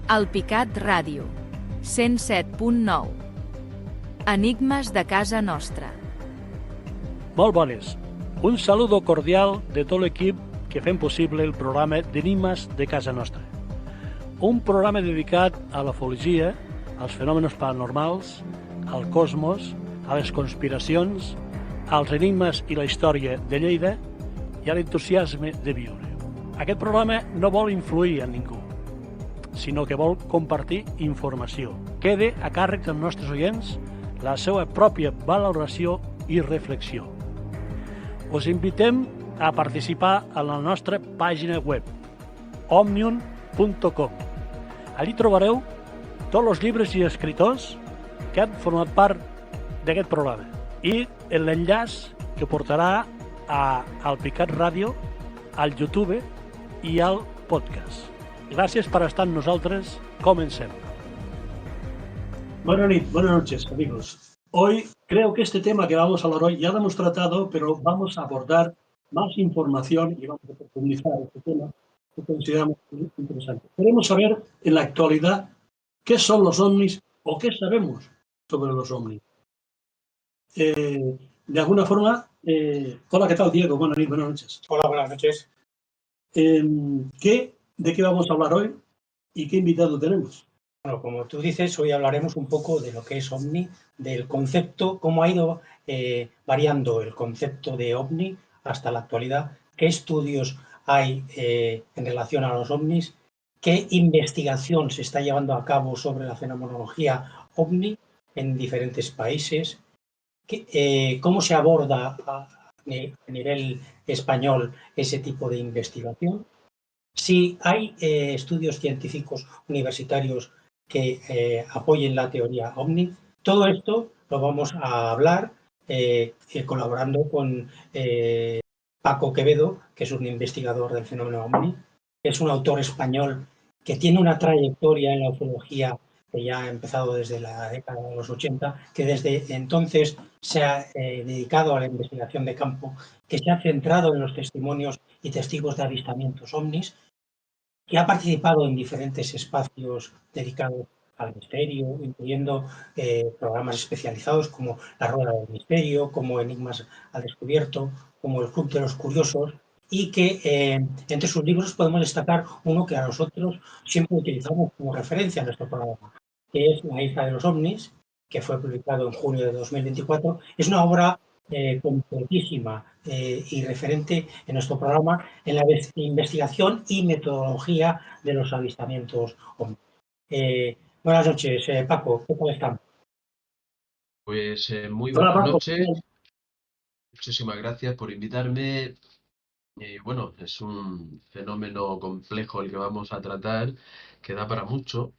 Alpicat Ràdio, 107.9. Enigmes de casa nostra. Molt bones. Un saludo cordial de tot l'equip que fem possible el programa d'Enigmes de casa nostra. Un programa dedicat a la ufologia, als fenòmens paranormals, al cosmos, a les conspiracions, als enigmes i la història de Lleida i a l'entusiasme de viure. Aquest programa no vol influir en ningú, sinó que vol compartir informació. Quede a càrrec dels nostres oients la seva pròpia valoració i reflexió. Us invitem a participar a la nostra pàgina web, omnium.com. Allí trobareu tots els llibres i escriptors que han format part d'aquest programa i l'enllaç que portarà a Alpicat Ràdio, al YouTube i al podcast. Gràcies por estar con nosotros. Comencemos. Buenas noches, amigos. Hoy creo que este tema que vamos a hablar hoy ya lo hemos tratado, pero vamos a abordar más información y vamos a profundizar este tema que consideramos muy interesante. Queremos saber en la actualidad qué son los ovnis o qué sabemos sobre los ovnis. De alguna forma, hola, ¿qué tal, Diego? Buenas noches. Hola, buenas noches. ¿De qué vamos a hablar hoy y qué invitado tenemos? Bueno, como tú dices, hoy hablaremos un poco de lo que es OVNI, del concepto, cómo ha ido variando el concepto de OVNI hasta la actualidad, qué estudios hay en relación a los OVNIs, qué investigación se está llevando a cabo sobre la fenomenología OVNI en diferentes países, cómo se aborda a nivel español ese tipo de investigación. Si hay estudios científicos universitarios que apoyen la teoría OVNI, todo esto lo vamos a hablar colaborando con Paco Quevedo, que es un investigador del fenómeno OVNI, que es un autor español que tiene una trayectoria en la ufología que ya ha empezado desde la década de los 80, que desde entonces se ha dedicado a la investigación de campo, que se ha centrado en los testimonios y testigos de avistamientos ovnis, que ha participado en diferentes espacios dedicados al misterio, incluyendo programas especializados como La Rueda del Misterio, como Enigmas al Descubierto, como El Club de los Curiosos, y que entre sus libros podemos destacar uno que a nosotros siempre utilizamos como referencia en nuestro programa, que es La Isla de los Ovnis, que fue publicado en junio de 2024. Es una obra completísima y referente en nuestro programa en la investigación y metodología de los avistamientos OVNI. Buenas noches, Paco, ¿qué tal están? Pues muy Hola, buenas Paco. noches, muchísimas gracias por invitarme. Bueno, es un fenómeno complejo el que vamos a tratar, que da para mucho,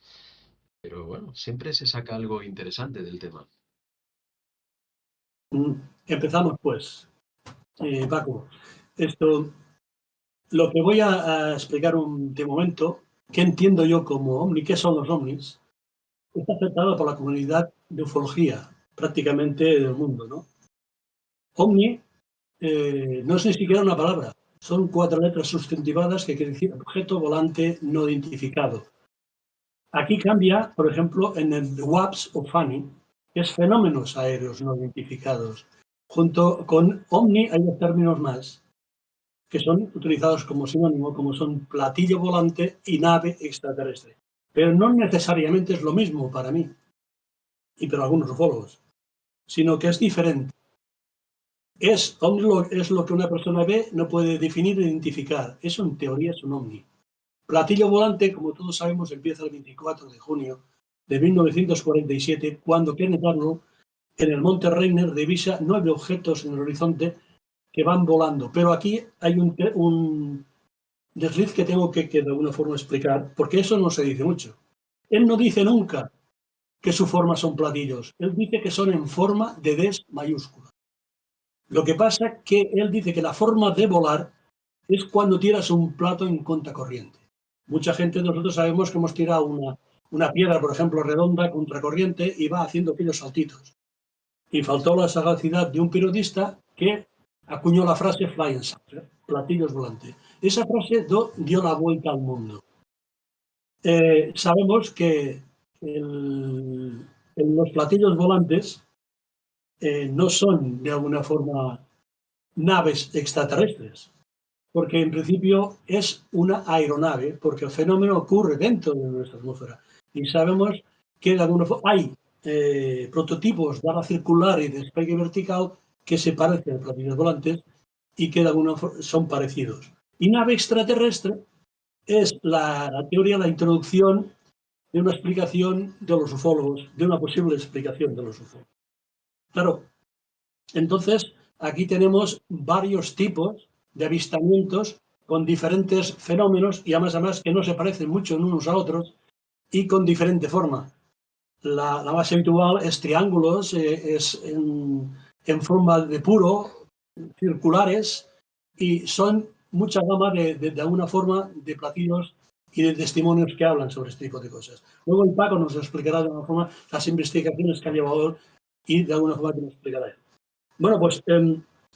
pero bueno, siempre se saca algo interesante del tema. Empezamos pues, Paco. Lo que voy a explicar de momento, qué entiendo yo como ovni, qué son los ovnis, está aceptado por la comunidad de ufología prácticamente del mundo, ¿no? Ovni no es ni siquiera una palabra, son 4 letras sustantivadas que quiere decir objeto volante no identificado. Aquí cambia, por ejemplo, en el WAPS o FANI, que es fenómenos aéreos no identificados. Junto con OVNI hay 2 términos más que son utilizados como sinónimo, como son platillo volante y nave extraterrestre. Pero no necesariamente es lo mismo para mí y para algunos ufólogos, sino que es diferente. OVNI es lo que una persona ve, no puede definir e identificar. Eso en teoría es un OVNI. Platillo volante, como todos sabemos, empieza el 24 de junio de 1947, cuando Kenneth Arnold en el Monte Rainier divisa 9 objetos en el horizonte que van volando. Pero aquí hay un desliz que tengo que de alguna forma explicar, porque eso no se dice mucho. Él no dice nunca que su forma son platillos. Él dice que son en forma de D mayúscula. Lo que pasa es que él dice que la forma de volar es cuando tiras un plato en contracorriente. Mucha gente de nosotros sabemos que hemos tirado una piedra, por ejemplo, redonda, contracorriente, y va haciendo aquellos saltitos. Y faltó la sagacidad de un periodista que acuñó la frase flying saucer, platillos volantes. Esa frase dio la vuelta al mundo. sabemos que los platillos volantes no son de alguna forma naves extraterrestres, porque en principio es una aeronave, porque el fenómeno ocurre dentro de nuestra atmósfera. Y sabemos que de alguna forma hay prototipos de ala circular y de despegue vertical que se parecen a platillos volantes y que de alguna forma son parecidos. Y nave extraterrestre es la teoría, la introducción de una explicación de los ufólogos, de una posible explicación de los ufólogos. Claro, entonces aquí tenemos varios tipos de avistamientos con diferentes fenómenos y además que no se parecen mucho unos a otros y con diferente forma. La más habitual es triángulos, es en forma de puro, circulares, y son mucha gama de alguna forma de platillos y de testimonios que hablan sobre este tipo de cosas. Luego el Paco nos explicará de alguna forma las investigaciones que ha llevado y de alguna forma que nos explicará. Bueno, pues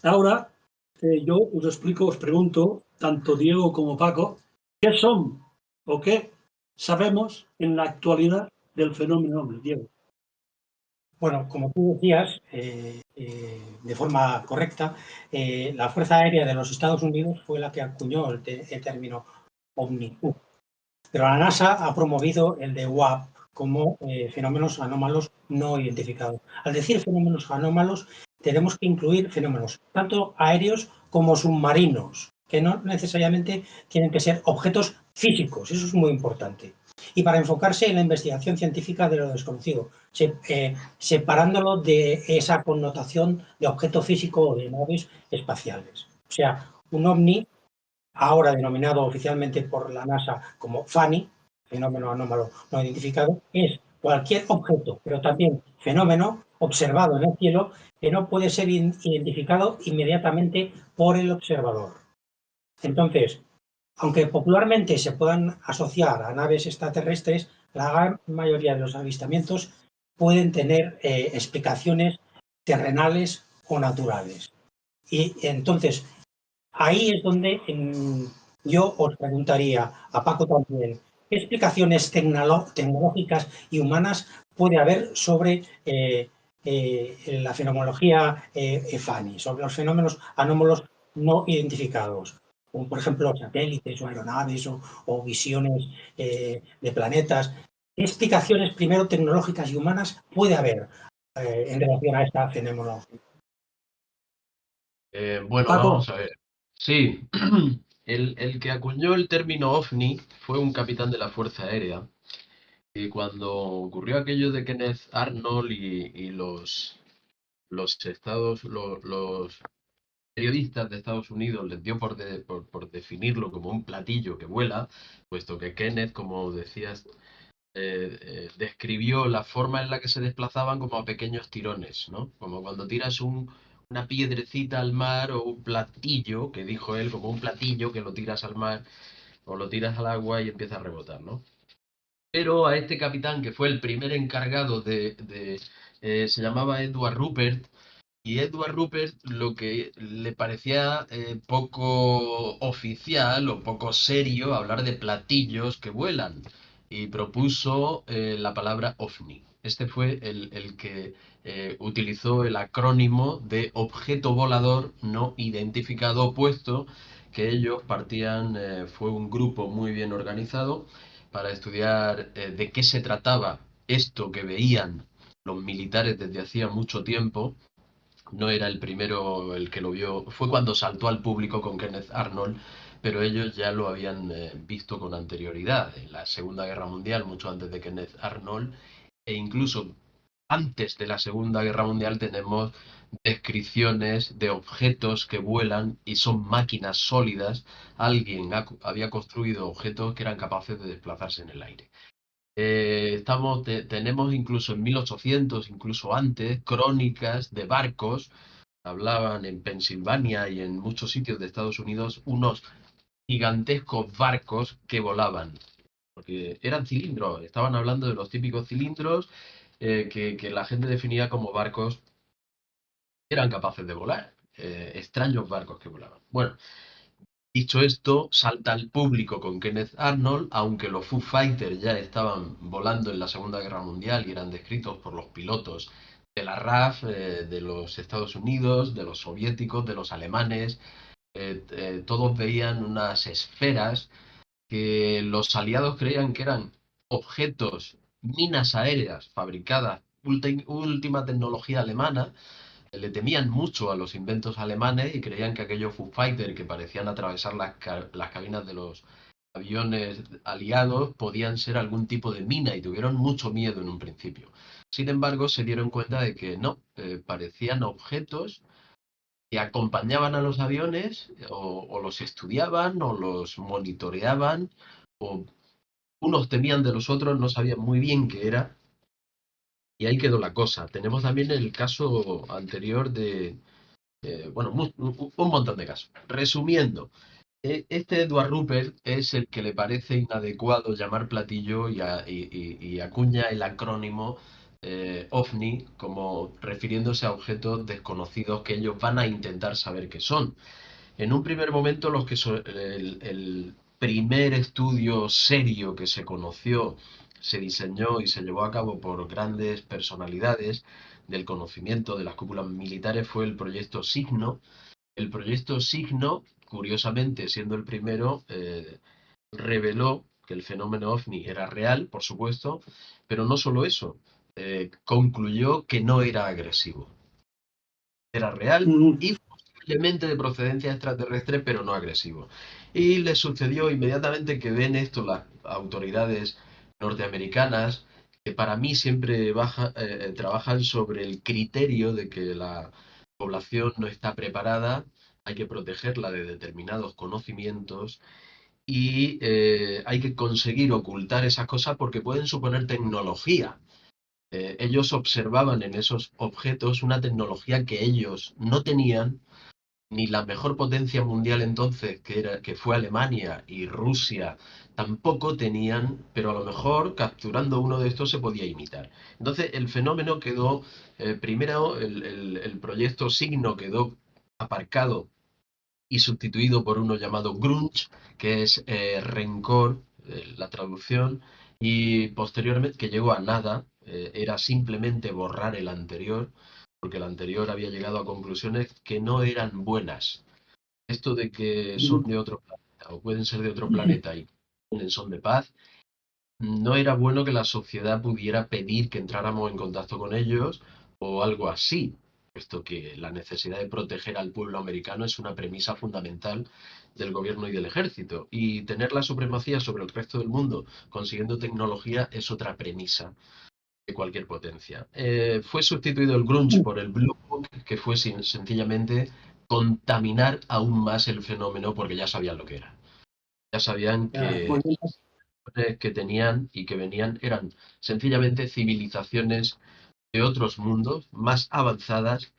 ahora yo os explico, os pregunto, tanto Diego como Paco, ¿qué son o qué sabemos en la actualidad del fenómeno ovni? Diego. Bueno, como tú decías, de forma correcta, la Fuerza Aérea de los Estados Unidos fue la que acuñó el término OVNI. Pero la NASA ha promovido el de UAP como fenómenos anómalos no identificados. Al decir fenómenos anómalos, tenemos que incluir fenómenos tanto aéreos como submarinos, que no necesariamente tienen que ser objetos físicos, eso es muy importante. Y para enfocarse en la investigación científica de lo desconocido, separándolo de esa connotación de objeto físico o de naves espaciales. O sea, un ovni, ahora denominado oficialmente por la NASA como FANI, fenómeno anómalo no identificado, es cualquier objeto, pero también fenómeno observado en el cielo que no puede ser identificado inmediatamente por el observador. Entonces, aunque popularmente se puedan asociar a naves extraterrestres, la gran mayoría de los avistamientos pueden tener explicaciones terrenales o naturales. Y entonces, ahí es donde yo os preguntaría, a Paco también, ¿qué explicaciones tecnológicas y humanas puede haber sobre la fenomenología FANI, sobre los fenómenos anómalos no identificados? Como por ejemplo satélites o aeronaves o visiones de planetas. ¿Qué explicaciones primero tecnológicas y humanas puede haber en relación a esta fenomenología? Bueno, Paco, vamos a ver. Sí, el que acuñó el término OVNI fue un capitán de la Fuerza Aérea. Y cuando ocurrió aquello de Kenneth Arnold y los periodistas de Estados Unidos les dio por definirlo como un platillo que vuela, puesto que Kenneth, como decías, describió la forma en la que se desplazaban como a pequeños tirones, ¿no? Como cuando tiras una piedrecita al mar o un platillo, que dijo él, como un platillo que lo tiras al mar o lo tiras al agua y empieza a rebotar, ¿no? Pero a este capitán, que fue el primer encargado se llamaba Edward Rupert, y Edward Rupert lo que le parecía poco oficial o poco serio hablar de platillos que vuelan y propuso la palabra OVNI. Este fue el que utilizó el acrónimo de objeto volador no identificado, puesto que ellos fue un grupo muy bien organizado para estudiar de qué se trataba esto que veían los militares desde hacía mucho tiempo. No era el primero el que lo vio, fue cuando saltó al público con Kenneth Arnold, pero ellos ya lo habían visto con anterioridad, en la Segunda Guerra Mundial, mucho antes de Kenneth Arnold, e incluso antes de la Segunda Guerra Mundial tenemos descripciones de objetos que vuelan y son máquinas sólidas. Alguien había construido objetos que eran capaces de desplazarse en el aire. Tenemos incluso en 1800, incluso antes, crónicas de barcos. Hablaban en Pensilvania y en muchos sitios de Estados Unidos unos gigantescos barcos que volaban, porque eran cilindros. Estaban hablando de los típicos cilindros que la gente definía como barcos que eran capaces de volar, extraños barcos que volaban. Bueno, Dicho esto, salta al público con Kenneth Arnold, aunque los Foo Fighters ya estaban volando en la Segunda Guerra Mundial y eran descritos por los pilotos de la RAF, de los Estados Unidos, de los soviéticos, de los alemanes. Todos veían unas esferas que los aliados creían que eran objetos, minas aéreas fabricadas, última tecnología alemana. Le temían mucho a los inventos alemanes y creían que aquellos Foo Fighters que parecían atravesar las cabinas de los aviones aliados podían ser algún tipo de mina y tuvieron mucho miedo en un principio. Sin embargo, se dieron cuenta de que no, parecían objetos que acompañaban a los aviones o los estudiaban o los monitoreaban o unos temían de los otros, no sabían muy bien qué era y ahí quedó la cosa. Tenemos también el caso anterior de, bueno, un montón de casos. Resumiendo, este Edward Rupert es el que le parece inadecuado llamar platillo y acuña el acrónimo OVNI como refiriéndose a objetos desconocidos que ellos van a intentar saber qué son. En un primer momento, el primer estudio serio que se conoció, se diseñó y se llevó a cabo por grandes personalidades del conocimiento de las cúpulas militares fue el proyecto Signo. El proyecto Signo, curiosamente, siendo el primero, reveló que el fenómeno OVNI era real, por supuesto, pero no solo eso, concluyó que no era agresivo. Era real y posiblemente de procedencia extraterrestre, pero no agresivo. Y le sucedió inmediatamente que ven esto las autoridades norteamericanas, que para mí siempre trabajan sobre el criterio de que la población no está preparada, hay que protegerla de determinados conocimientos y hay que conseguir ocultar esas cosas porque pueden suponer tecnología. Ellos observaban en esos objetos una tecnología que ellos no tenían, ni la mejor potencia mundial entonces, que fue Alemania y Rusia, tampoco tenían, pero a lo mejor capturando uno de estos se podía imitar. Entonces el fenómeno quedó, primero el proyecto Signo quedó aparcado y sustituido por uno llamado Grunge, que es rencor, la traducción, y posteriormente, que llegó a nada, era simplemente borrar el anterior, porque el anterior había llegado a conclusiones que no eran buenas. Esto de que son de otro planeta o pueden ser de otro planeta y son de paz, no era bueno que la sociedad pudiera pedir que entráramos en contacto con ellos o algo así, puesto que la necesidad de proteger al pueblo americano es una premisa fundamental del gobierno y del ejército. Y tener la supremacía sobre el resto del mundo consiguiendo tecnología es otra premisa de cualquier potencia. Fue sustituido el grunge por el blue book, que fue sencillamente contaminar aún más el fenómeno porque ya sabían lo que era. Ya sabían que que tenían y que venían eran sencillamente civilizaciones de otros mundos más avanzadas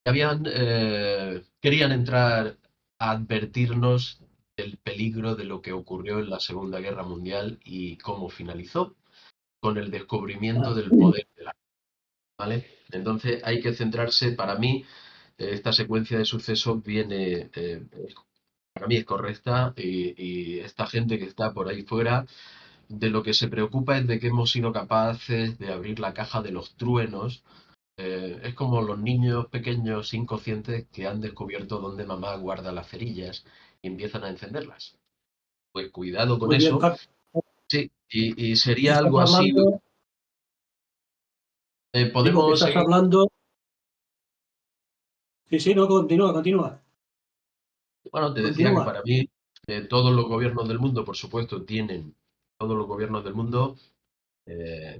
que querían entrar a advertirnos del peligro de lo que ocurrió en la Segunda Guerra Mundial y cómo finalizó con el descubrimiento del poder de la, ¿vale? Entonces hay que centrarse, para mí, esta secuencia de sucesos viene, para mí es correcta y esta gente que está por ahí fuera de lo que se preocupa es de que hemos sido capaces de abrir la caja de los truenos. Es como los niños pequeños inconscientes que han descubierto dónde mamá guarda las cerillas y empiezan a encenderlas. Pues cuidado con Muy bien, eso. Paco. Sí, y sería Estás algo así. hablando, digo que Podemos estás seguir. hablando. Sí, sí, no, continúa, continúa. Bueno, te decía que Continúa. para mí todos los gobiernos del mundo, por supuesto, tienen, todos los gobiernos del mundo,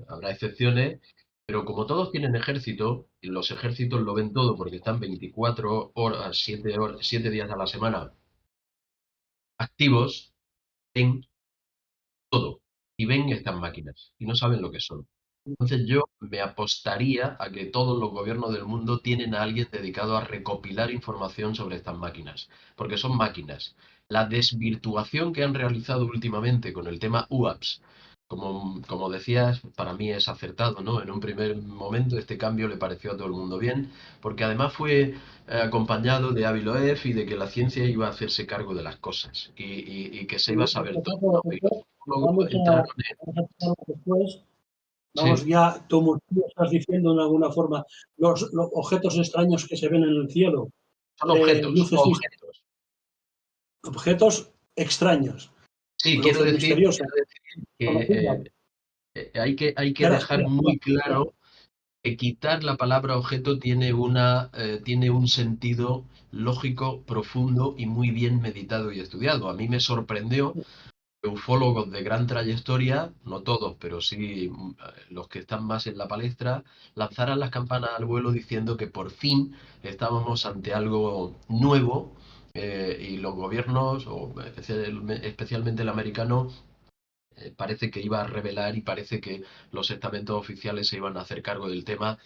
habrá excepciones, pero como todos tienen ejército, y los ejércitos lo ven todo porque están 24 horas, 7 días a la semana activos, ven todo y ven estas máquinas y no saben lo que son. Entonces yo me apostaría a que todos los gobiernos del mundo tienen a alguien dedicado a recopilar información sobre estas máquinas, porque son máquinas. La desvirtuación que han realizado últimamente con el tema UAPs como decías, para mí es acertado, ¿no? En un primer momento este cambio le pareció a todo el mundo bien, porque además fue acompañado de Avi Loeb y de que la ciencia iba a hacerse cargo de las cosas y que se iba a saber todo, ¿no? Y los ufólogos entraron vamos a pasar después. Vamos, sí, ya, como tú estás diciendo de alguna forma, los objetos extraños que se ven en el cielo, son objetos, luces objetos. objetos extraños, Sí, luces misteriosas. quiero decir que hay que Espera, dejar espera, muy espera. claro que quitar la palabra objeto tiene un sentido lógico, profundo y muy bien meditado y estudiado. A mí me sorprendió que ufólogos de gran trayectoria, no todos, pero sí los que están más en la palestra, lanzaran las campanas al vuelo diciendo que por fin estábamos ante algo nuevo y los gobiernos, o especialmente el americano, parece que iba a revelar y parece que los estamentos oficiales se iban a hacer cargo del tema.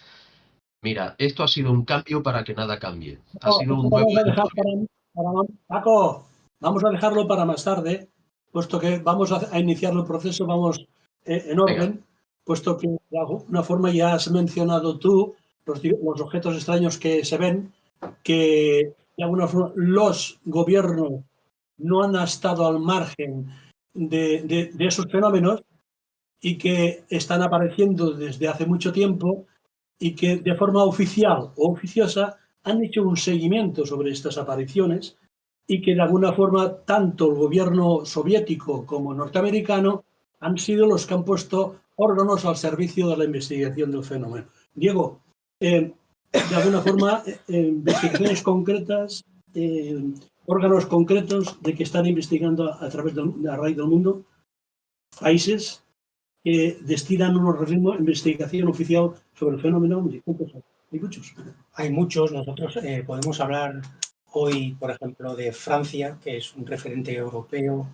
Mira, esto ha sido un cambio para que nada cambie. Ha No, sido esto un nuevo vamos a dejar enfoque. Paco, vamos a dejarlo para más tarde, puesto que vamos a iniciar el proceso, vamos en Venga, orden, puesto que de alguna forma ya has mencionado tú los objetos extraños que se ven, que de alguna forma los gobiernos no han estado al margen de esos fenómenos y que están apareciendo desde hace mucho tiempo y que de forma oficial o oficiosa han hecho un seguimiento sobre estas apariciones y que de alguna forma tanto el gobierno soviético como norteamericano han sido los que han puesto órganos al servicio de la investigación del fenómeno. Diego, de alguna forma, investigaciones concretas, órganos concretos de que están investigando a través a raíz del mundo, países que destinan un organismo de investigación oficial sobre el fenómeno. Hay muchos. Hay muchos. Nosotros podemos hablar hoy, por ejemplo, de Francia, que es un referente europeo,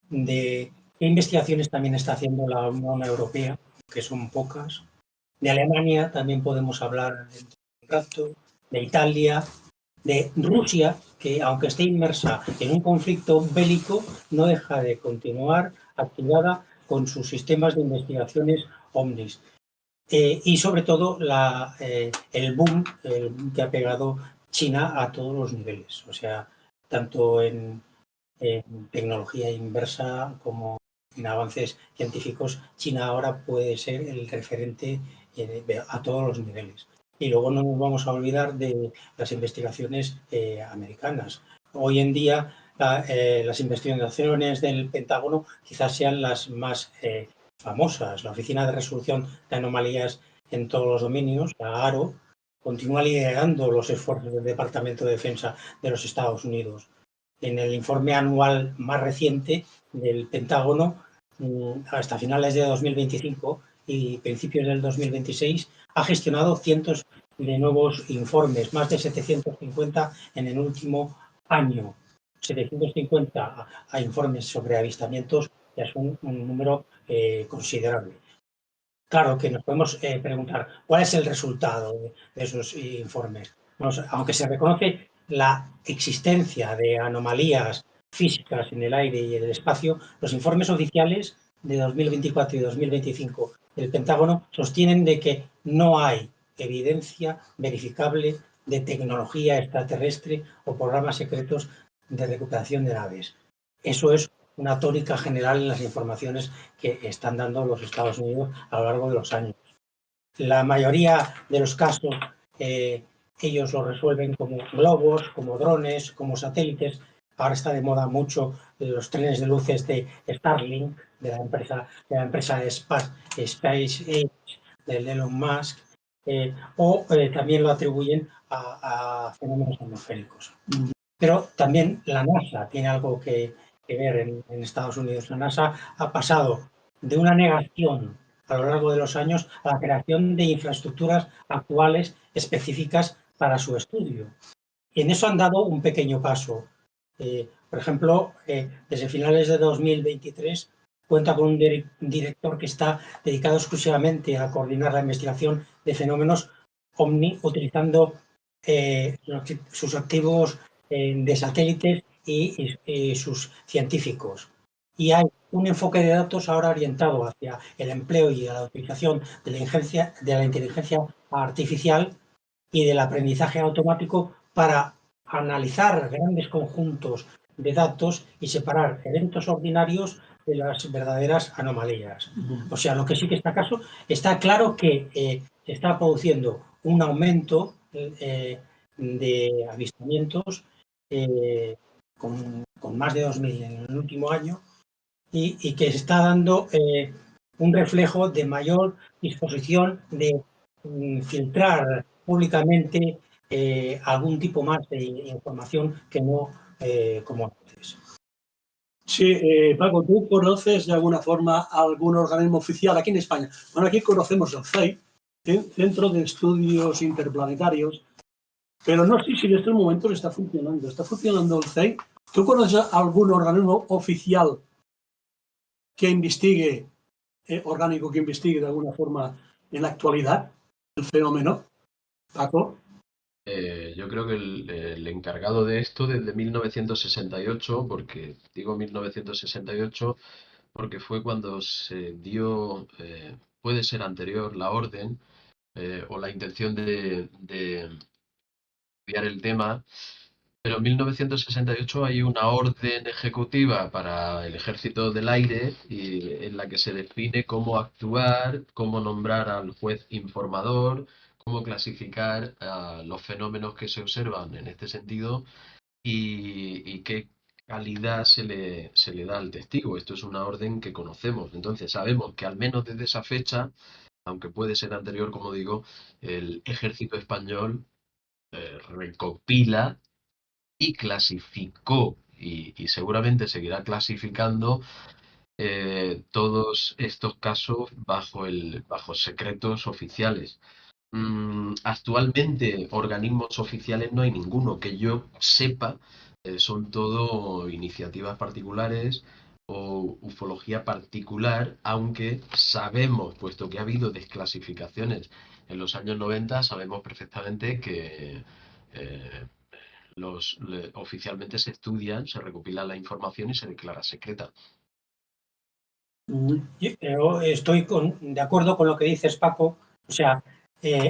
de qué investigaciones también está haciendo la Unión Europea, que son pocas. De Alemania también podemos hablar un rato, de Italia, de Rusia, que aunque esté inmersa en un conflicto bélico, no deja de continuar activada con sus sistemas de investigaciones OVNIs. Y sobre todo el boom que ha pegado China a todos los niveles, o sea, tanto en tecnología inversa como en avances científicos. China ahora puede ser el referente a todos los niveles. Y luego no nos vamos a olvidar de las investigaciones americanas. Hoy en día las investigaciones del Pentágono quizás sean las más famosas. La Oficina de Resolución de Anomalías en todos los dominios, la ARO, continúa liderando los esfuerzos del Departamento de Defensa de los Estados Unidos. En el informe anual más reciente del Pentágono, hasta finales de 2025 y principios del 2026, ha gestionado cientos de nuevos informes, más de 750 en el último año. 750 a informes sobre avistamientos ya es un número considerable. Claro que nos podemos preguntar cuál es el resultado de esos informes. Aunque se reconoce la existencia de anomalías físicas en el aire y en el espacio, los informes oficiales de 2024 y 2025 del Pentágono sostienen de que no hay evidencia verificable de tecnología extraterrestre o programas secretos de recuperación de naves. Eso es una tónica general en las informaciones que están dando los Estados Unidos a lo largo de los años. La mayoría de los casos ellos lo resuelven como globos, como drones, como satélites. Ahora está de moda mucho los trenes de luces de Starlink, de la empresa SpaceX, de Elon Musk, o también lo atribuyen a fenómenos atmosféricos. Pero también la NASA tiene algo que ver en Estados Unidos. La NASA ha pasado de una negación a lo largo de los años a la creación de infraestructuras actuales específicas para su estudio. Y en eso han dado un pequeño paso. Por ejemplo, desde finales de 2023 cuenta con un director que está dedicado exclusivamente a coordinar la investigación de fenómenos OVNI utilizando sus activos de satélites y sus científicos. Y hay un enfoque de datos ahora orientado hacia el empleo y la utilización de la inteligencia artificial y del aprendizaje automático para analizar grandes conjuntos de datos y separar eventos ordinarios de las verdaderas anomalías. O sea, lo que sí que está claro que se está produciendo un aumento de avistamientos con más de 2.000 en el último año y que está dando un reflejo de mayor disposición de filtrar públicamente algún tipo más de información que no como antes. Sí, Paco, ¿tú conoces de alguna forma algún organismo oficial aquí en España? Bueno, aquí conocemos el CEI, Centro de Estudios Interplanetarios, pero no sé si en estos momentos está funcionando. ¿Está funcionando el CEI? ¿Tú conoces algún organismo oficial que investigue, orgánico que investigue de alguna forma en la actualidad el fenómeno, Paco? Yo creo que el encargado de esto desde 1968, porque digo 1968 porque fue cuando se dio, puede ser anterior, la orden o la intención de estudiar el tema, pero en 1968 hay una orden ejecutiva para el Ejército del Aire y en la que se define cómo actuar, cómo nombrar al juez informador, cómo clasificar los fenómenos que se observan en este sentido y qué calidad se le da al testigo. Esto es una orden que conocemos. Entonces sabemos que al menos desde esa fecha, aunque puede ser anterior, como digo, el ejército español recopila y clasificó y seguramente seguirá clasificando todos estos casos bajo secretos oficiales. Actualmente, organismos oficiales no hay ninguno que yo sepa, son todo iniciativas particulares o ufología particular, aunque sabemos, puesto que ha habido desclasificaciones en los años 90, sabemos perfectamente que oficialmente se estudian, se recopila la información y se declara secreta. Yo estoy de acuerdo con lo que dices, Paco. O sea,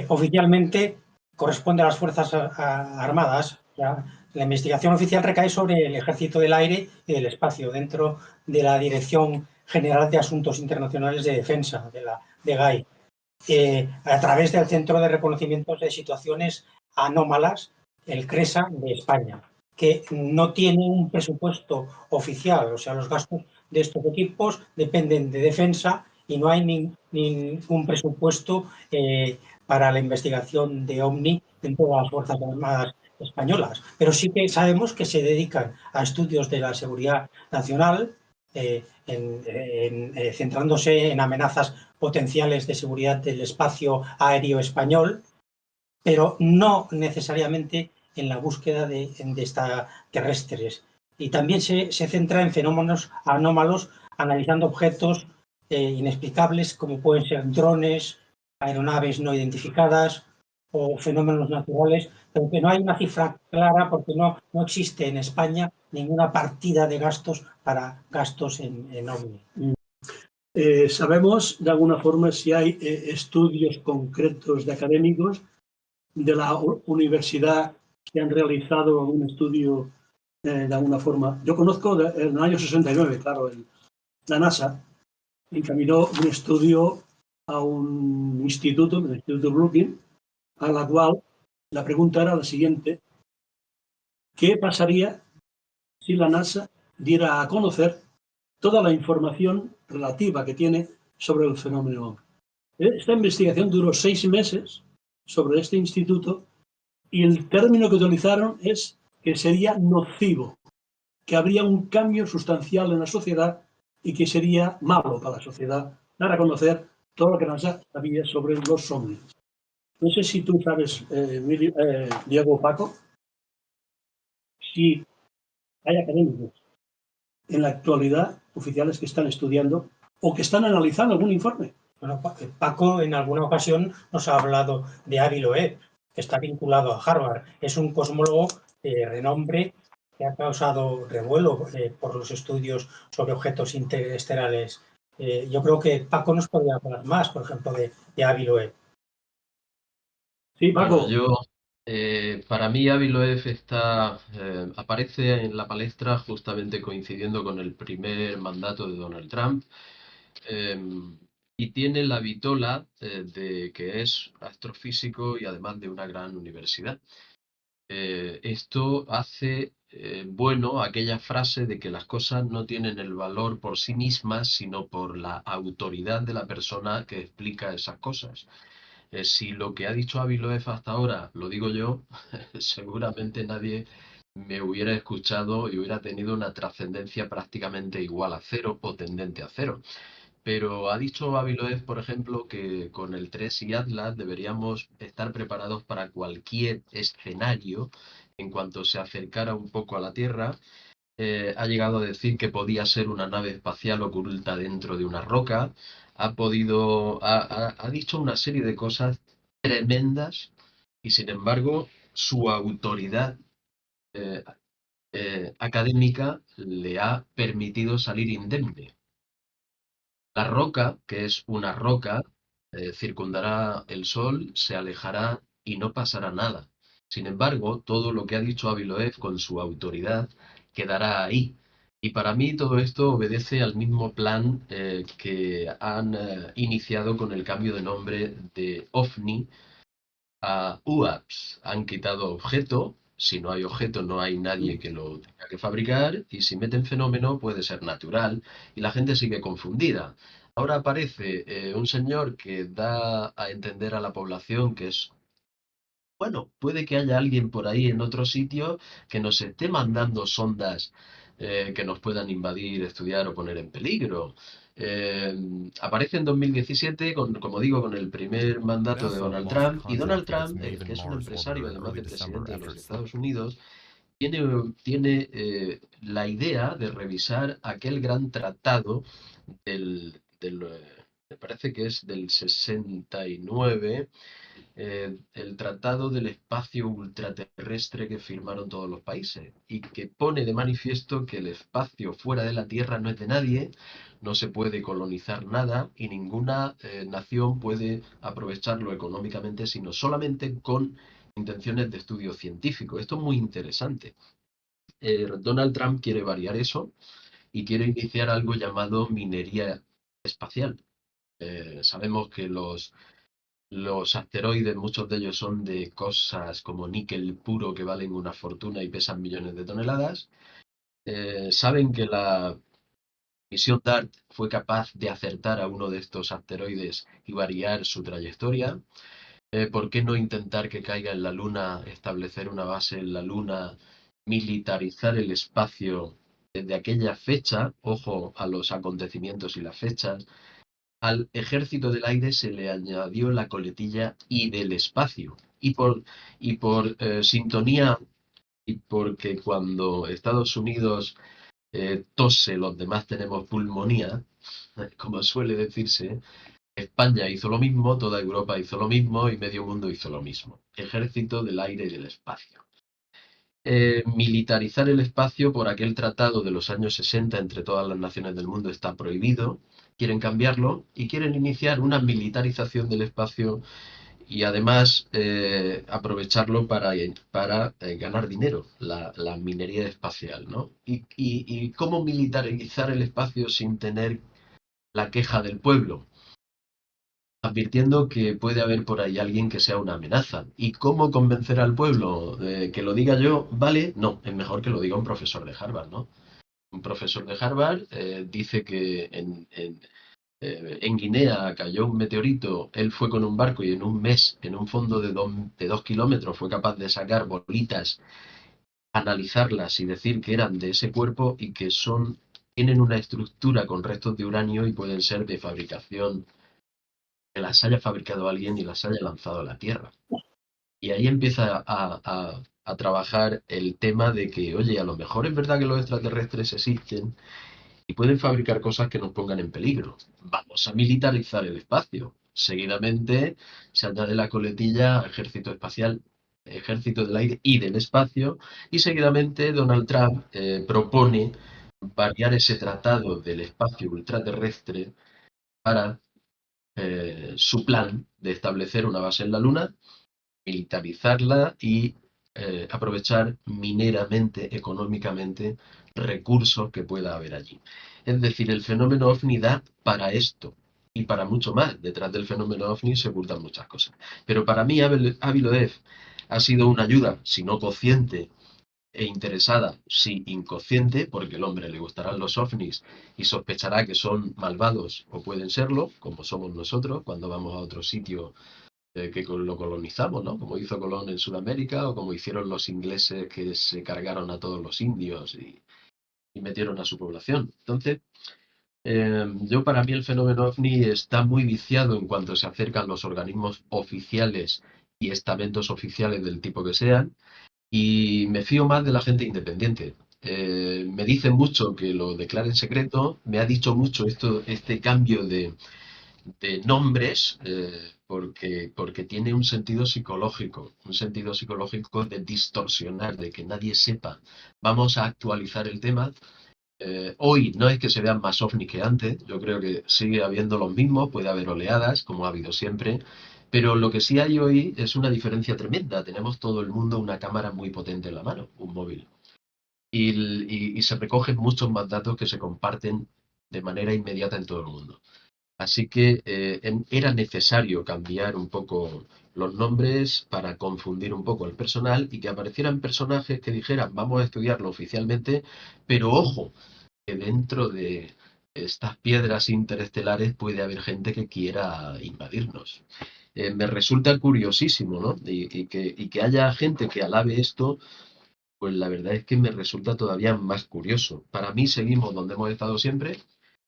oficialmente corresponde a las Fuerzas Armadas. O sea, la investigación oficial recae sobre el Ejército del Aire y del Espacio, dentro de la Dirección General de Asuntos Internacionales de Defensa, de GAI, a través del Centro de Reconocimiento de Situaciones Anómalas, el CRESA de España, que no tiene un presupuesto oficial. O sea, los gastos de estos equipos dependen de defensa y no hay ningún presupuesto para la investigación de OVNI en todas las Fuerzas Armadas españolas. Pero sí que sabemos que se dedican a estudios de la seguridad nacional, centrándose en amenazas potenciales de seguridad del espacio aéreo español, pero no necesariamente en la búsqueda de extraterrestres. Y también se centra en fenómenos anómalos, analizando objetos inexplicables como pueden ser drones, aeronaves no identificadas o fenómenos naturales, pero que no hay una cifra clara porque no existe en España ninguna partida de gastos para gastos en OVNI. ¿Sabemos de alguna forma si hay estudios concretos de académicos de la universidad que han realizado algún estudio de alguna forma? Yo conozco en el año 69, claro, la NASA encaminó un estudio a un instituto, el Instituto Brookings, a la cual la pregunta era la siguiente: ¿qué pasaría si la NASA diera a conocer toda la información relativa que tiene sobre el fenómeno? Esta investigación duró 6 meses sobre este instituto y el término que utilizaron es que sería nocivo, que habría un cambio sustancial en la sociedad y que sería malo para la sociedad dar a conocer todo lo que NASA sabía sobre los ovnis. No sé si tú sabes, Diego, Paco, si hay académicos en la actualidad oficiales que están estudiando o que están analizando algún informe. Bueno, Paco en alguna ocasión nos ha hablado de Avi Loeb, que está vinculado a Harvard. Es un cosmólogo de renombre que ha causado revuelo por los estudios sobre objetos interestelares. Yo creo que Paco nos podría hablar más, por ejemplo, de Avi Loeb. Sí, Bueno, Paco. para mí Avi Loeb aparece en la palestra justamente coincidiendo con el primer mandato de Donald Trump, eh, y tiene la vitola de que es astrofísico y además de una gran universidad. Esto hace bueno aquella frase de que las cosas no tienen el valor por sí mismas, sino por la autoridad de la persona que explica esas cosas. Si lo que ha dicho Avi Loeb hasta ahora lo digo yo, seguramente nadie me hubiera escuchado y hubiera tenido una trascendencia prácticamente igual a cero o tendente a cero. Pero ha dicho Avi Loeb, por ejemplo, que con el 3 y Atlas deberíamos estar preparados para cualquier escenario en cuanto se acercara un poco a la Tierra. Ha llegado a decir que podía ser una nave espacial oculta dentro de una roca. Ha dicho una serie de cosas tremendas y sin embargo su autoridad eh, académica le ha permitido salir indemne. La roca, que es una roca, circundará el Sol, se alejará y no pasará nada. Sin embargo, todo lo que ha dicho Avi Loeb con su autoridad quedará ahí. Y para mí todo esto obedece al mismo plan que han iniciado con el cambio de nombre de OVNI a UAPS. Han quitado objeto. Si no hay objeto, no hay nadie que lo tenga que fabricar. Y si meten fenómeno, puede ser natural. Y la gente sigue confundida. Ahora aparece un señor que da a entender a la población que es, bueno, puede que haya alguien por ahí en otro sitio que nos esté mandando sondas que nos puedan invadir, estudiar o poner en peligro. Eh, Aparece en 2017, como digo, con el primer mandato de NASA Donald lost Trump. Y Donald contact with its Trump, Maven que es un Mars empresario orbiter in además early de December presidente de after los it flipped. Estados Unidos, tiene la idea de revisar aquel gran tratado me parece que es del 69, el Tratado del Espacio Ultraterrestre que firmaron todos los países y que pone de manifiesto que el espacio fuera de la Tierra no es de nadie, no se puede colonizar nada y ninguna nación puede aprovecharlo económicamente, sino solamente con intenciones de estudio científico. Esto es muy interesante. Donald Trump quiere variar eso y quiere iniciar algo llamado minería espacial. Sabemos que los asteroides, muchos de ellos son de cosas como níquel puro que valen una fortuna y pesan millones de toneladas. Saben que la misión DART fue capaz de acertar a uno de estos asteroides y variar su trayectoria. ¿Por qué no intentar que caiga en la Luna, establecer una base en la Luna, militarizar el espacio desde aquella fecha? Ojo a los acontecimientos y las fechas. Al ejército del aire se le añadió la coletilla y del espacio. Y por sintonía, y porque cuando Estados Unidos tose, los demás tenemos pulmonía, como suele decirse, España hizo lo mismo, toda Europa hizo lo mismo y medio mundo hizo lo mismo. Ejército del aire y del espacio. Militarizar el espacio por aquel tratado de los años 60 entre todas las naciones del mundo está prohibido. Quieren cambiarlo y quieren iniciar una militarización del espacio y además aprovecharlo para ganar dinero, la minería espacial, ¿no? Y cómo militarizar el espacio sin tener la queja del pueblo, advirtiendo que puede haber por ahí alguien que sea una amenaza. ¿Y cómo convencer al pueblo? ¿Que lo diga yo? ¿Vale? No, es mejor que lo diga un profesor de Harvard, ¿no? Un profesor de Harvard dice que en Guinea cayó un meteorito, él fue con un barco y en un mes, en un fondo de 2 kilómetros, fue capaz de sacar bolitas, analizarlas y decir que eran de ese cuerpo y que tienen una estructura con restos de uranio y pueden ser de fabricación, que las haya fabricado alguien y las haya lanzado a la Tierra. Y ahí empieza a trabajar el tema de que, oye, a lo mejor es verdad que los extraterrestres existen y pueden fabricar cosas que nos pongan en peligro. Vamos a militarizar el espacio. Seguidamente se añade la coletilla Ejército Espacial ejército del aire y del espacio, y seguidamente Donald Trump propone variar ese tratado del espacio ultraterrestre para su plan de establecer una base en la Luna, militarizarla y aprovechar mineramente, económicamente, recursos que pueda haber allí. Es decir, el fenómeno OVNI da para esto y para mucho más. Detrás del fenómeno OVNI se ocultan muchas cosas. Pero para mí, Avi Loeb ha sido una ayuda, si no consciente e interesada, sí inconsciente, porque el hombre le gustarán los ovnis y sospechará que son malvados o pueden serlo, como somos nosotros cuando vamos a otro sitio que lo colonizamos, ¿no? Como hizo Colón en Sudamérica o como hicieron los ingleses que se cargaron a todos los indios y metieron a su población. Entonces, yo para mí el fenómeno OVNI está muy viciado en cuanto se acercan los organismos oficiales y estamentos oficiales del tipo que sean, y me fío más de la gente independiente. Me dicen mucho que lo declaren secreto, me ha dicho mucho este cambio de nombres, porque tiene un sentido psicológico de distorsionar, de que nadie sepa. Vamos a actualizar el tema. Hoy no es que se vean más ovnis que antes, yo creo que sigue habiendo los mismos, puede haber oleadas, como ha habido siempre, pero lo que sí hay hoy es una diferencia tremenda. Tenemos todo el mundo una cámara muy potente en la mano, un móvil, y se recogen muchos más datos que se comparten de manera inmediata en todo el mundo. Así que era necesario cambiar un poco los nombres para confundir un poco al personal y que aparecieran personajes que dijeran vamos a estudiarlo oficialmente, pero ojo, que dentro de estas piedras interestelares puede haber gente que quiera invadirnos. Me resulta curiosísimo, ¿no? Y que haya gente que alabe esto, pues la verdad es que me resulta todavía más curioso. Para mí seguimos donde hemos estado siempre.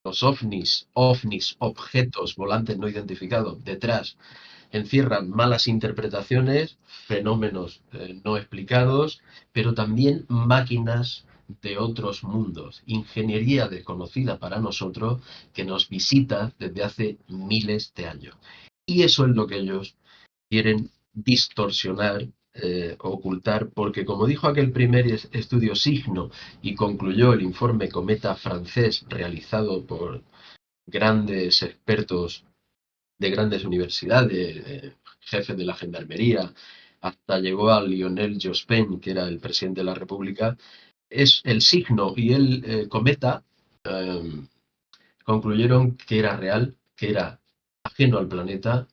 Los ovnis, objetos volantes no identificados, detrás encierran malas interpretaciones, fenómenos no explicados, pero también máquinas de otros mundos, ingeniería desconocida para nosotros que nos visita desde hace miles de años. Y eso es lo que ellos quieren distorsionar, ocultar, porque como dijo aquel primer estudio Signo y concluyó el informe Cometa francés realizado por grandes expertos de grandes universidades, jefes de la gendarmería, hasta llegó a Lionel Jospin, que era el presidente de la República, es el Signo y el Cometa eh, concluyeron que era real, que era ajeno al planeta,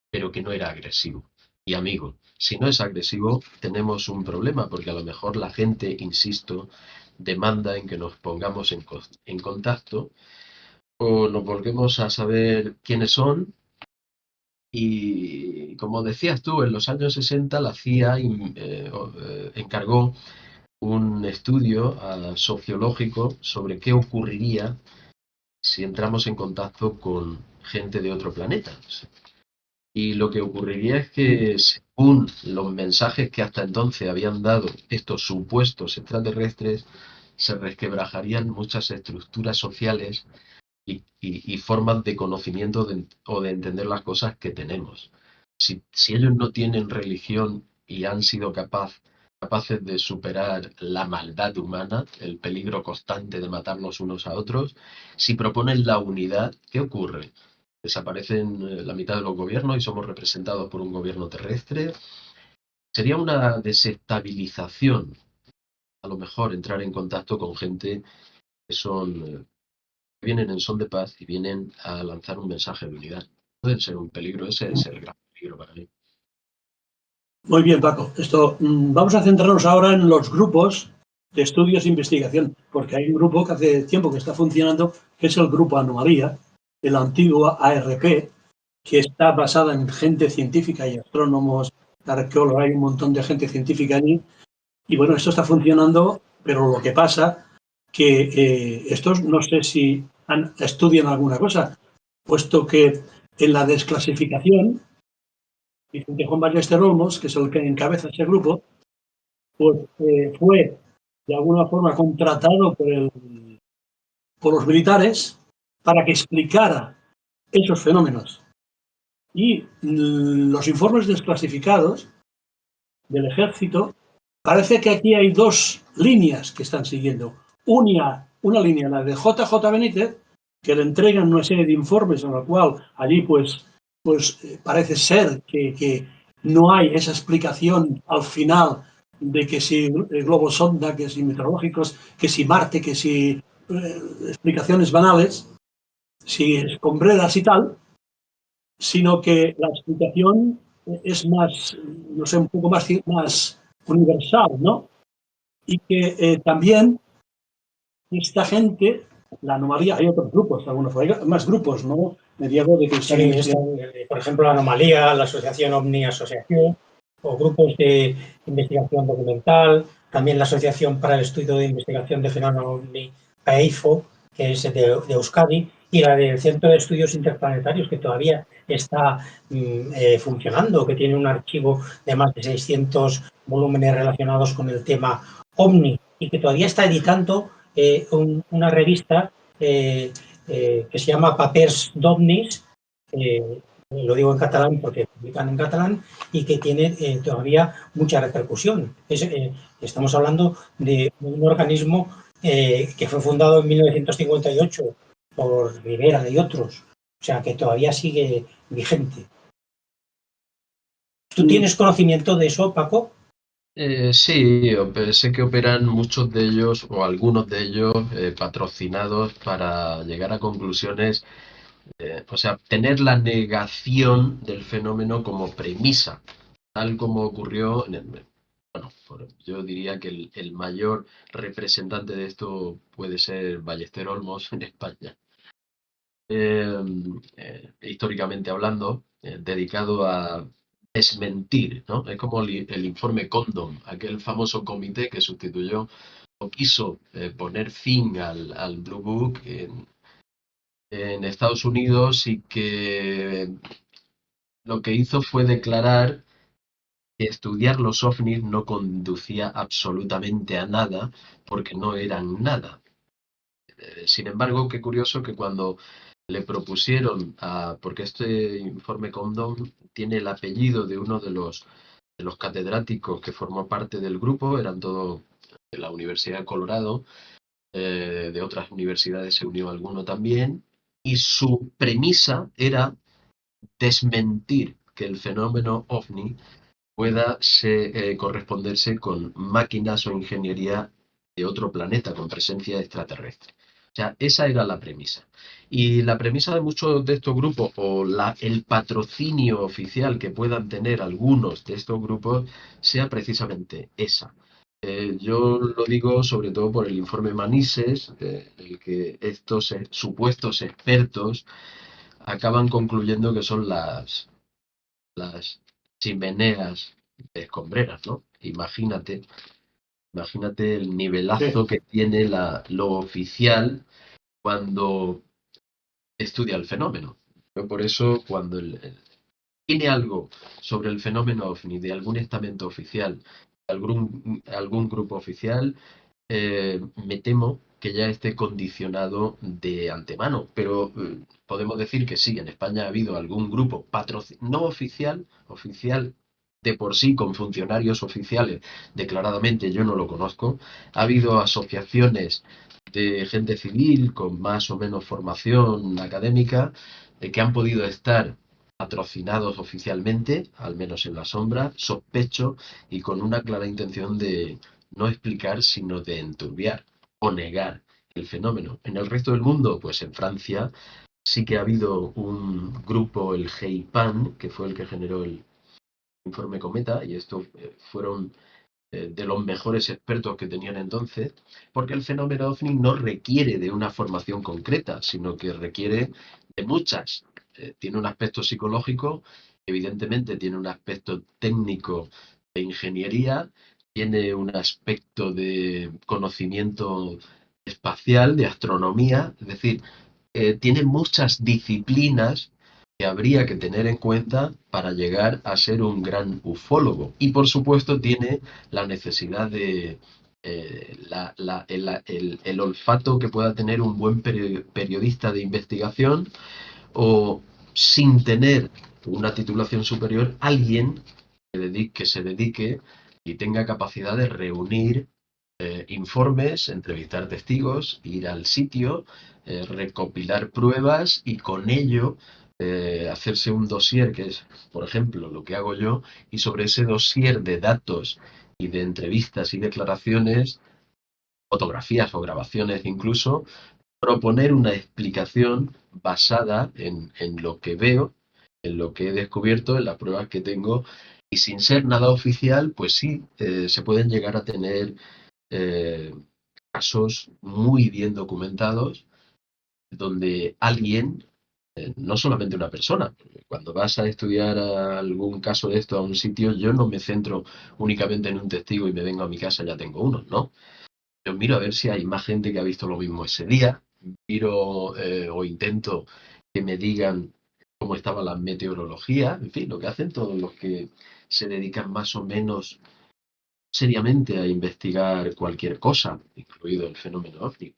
pero que no era agresivo. Y amigo, si no es agresivo, tenemos un problema, porque a lo mejor la gente, insisto, demanda en que nos pongamos en contacto o nos volvemos a saber quiénes son. Y como decías tú, en los años 60 la CIA encargó un estudio sociológico sobre qué ocurriría si entramos en contacto con gente de otro planeta. Y lo que ocurriría es que, según los mensajes que hasta entonces habían dado estos supuestos extraterrestres, se resquebrajarían muchas estructuras sociales y formas de conocimiento o de entender las cosas que tenemos. Si ellos no tienen religión y han sido capaces de superar la maldad humana, el peligro constante de matarnos unos a otros, si proponen la unidad, ¿qué ocurre? Desaparecen la mitad de los gobiernos y somos representados por un gobierno terrestre. Sería una desestabilización, a lo mejor, entrar en contacto con gente que vienen en son de paz y vienen a lanzar un mensaje de unidad. Pueden ser un peligro, ese es el gran peligro para mí. Muy bien, Paco. Vamos a centrarnos ahora en los grupos de estudios e investigación, porque hay un grupo que hace tiempo que está funcionando, que es el Grupo Anomalía, el antiguo ARP, que está basada en gente científica y astrónomos, arqueólogos, hay un montón de gente científica allí. Y bueno, esto está funcionando, pero lo que pasa que estos no sé si estudian alguna cosa, puesto que en la desclasificación, Vicente Juan Ballester Olmos, que es el que encabeza ese grupo, pues fue de alguna forma contratado por los militares para que explicara esos fenómenos. Y los informes desclasificados del ejército, parece que aquí hay dos líneas que están siguiendo. Una línea, la de JJ Benítez, que le entregan una serie de informes en la cual allí pues parece ser que no hay esa explicación al final de que si globos sonda, que si meteorológicos, que si Marte, que si explicaciones banales, si escombreras y tal, sino que la explicación es más, no sé, un poco más universal, ¿no? Y que también esta gente, la anomalía, hay otros grupos, algunos, hay más grupos, ¿no? Me digo de que sí, por ejemplo, la anomalía, la asociación OVNI Asociación, o grupos de investigación documental, también la Asociación para el Estudio de Investigación de Fenómeno OVNI, AEIFO, que es de Euskadi, y la del Centro de Estudios Interplanetarios, que todavía está funcionando, que tiene un archivo de más de 600 volúmenes relacionados con el tema OVNI, y que todavía está editando una revista que se llama Papers d'OVNIs, lo digo en catalán porque publican en catalán, y que tiene todavía mucha repercusión. Estamos hablando de un organismo que fue fundado en 1958 por Rivera y otros, o sea que todavía sigue vigente. ¿Tú tienes conocimiento de eso, Paco? Sí, sé que operan muchos de ellos o algunos de ellos patrocinados para llegar a conclusiones, o sea, tener la negación del fenómeno como premisa, tal como ocurrió bueno, yo diría que el mayor representante de esto puede ser Ballester Olmos en España. Históricamente hablando, dedicado a desmentir, ¿no? Es como el informe Condon, aquel famoso comité que sustituyó o quiso poner fin al Blue Book en Estados Unidos y que lo que hizo fue declarar que estudiar los ovnis no conducía absolutamente a nada porque no eran nada. Sin embargo, qué curioso que cuando le propusieron porque este informe Condon tiene el apellido de uno de los catedráticos que formó parte del grupo, eran todos de la Universidad de Colorado, de otras universidades se unió alguno también, y su premisa era desmentir que el fenómeno ovni pueda corresponderse con máquinas o ingeniería de otro planeta con presencia extraterrestre. O sea, esa era la premisa. Y la premisa de muchos de estos grupos, o el patrocinio oficial que puedan tener algunos de estos grupos, sea precisamente esa. Yo lo digo sobre todo por el informe Manises, el que estos supuestos expertos acaban concluyendo que son las chimeneas de escombreras, ¿no? Imagínate el nivelazo que tiene lo oficial cuando estudia el fenómeno. Yo por eso, cuando tiene algo sobre el fenómeno OVNI de algún estamento oficial, algún grupo oficial, me temo que ya esté condicionado de antemano, pero podemos decir que sí, en España ha habido algún grupo no oficial, oficial de por sí, con funcionarios oficiales, declaradamente yo no lo conozco, ha habido asociaciones de gente civil con más o menos formación académica que han podido estar patrocinados oficialmente, al menos en la sombra, sospecho, y con una clara intención de no explicar, sino de enturbiar o negar el fenómeno. En el resto del mundo, pues en Francia sí que ha habido un grupo, el GEIPAN, que fue el que generó el informe Cometa, y estos fueron de los mejores expertos que tenían entonces, porque el fenómeno OVNI no requiere de una formación concreta, sino que requiere de muchas. Tiene un aspecto psicológico, evidentemente tiene un aspecto técnico de ingeniería, tiene un aspecto de conocimiento espacial, de astronomía, es decir, tiene muchas disciplinas que habría que tener en cuenta para llegar a ser un gran ufólogo. Y por supuesto tiene la necesidad de el olfato que pueda tener un buen periodista de investigación o sin tener una titulación superior, alguien que se dedique y tenga capacidad de reunir informes, entrevistar testigos, ir al sitio, recopilar pruebas y con ello hacerse un dossier, que es, por ejemplo, lo que hago yo, y sobre ese dossier de datos y de entrevistas y declaraciones, fotografías o grabaciones incluso, proponer una explicación basada en lo que veo, en lo que he descubierto, en las pruebas que tengo, y sin ser nada oficial, pues sí, se pueden llegar a tener eh, casos muy bien documentados donde alguien, no solamente una persona, porque cuando vas a estudiar algún caso de esto a un sitio, yo no me centro únicamente en un testigo y me vengo a mi casa y ya tengo uno, ¿no? Yo miro a ver si hay más gente que ha visto lo mismo ese día, miro o intento que me digan cómo estaba la meteorología, en fin, lo que hacen todos los que se dedican más o menos seriamente a investigar cualquier cosa, incluido el fenómeno OVNI,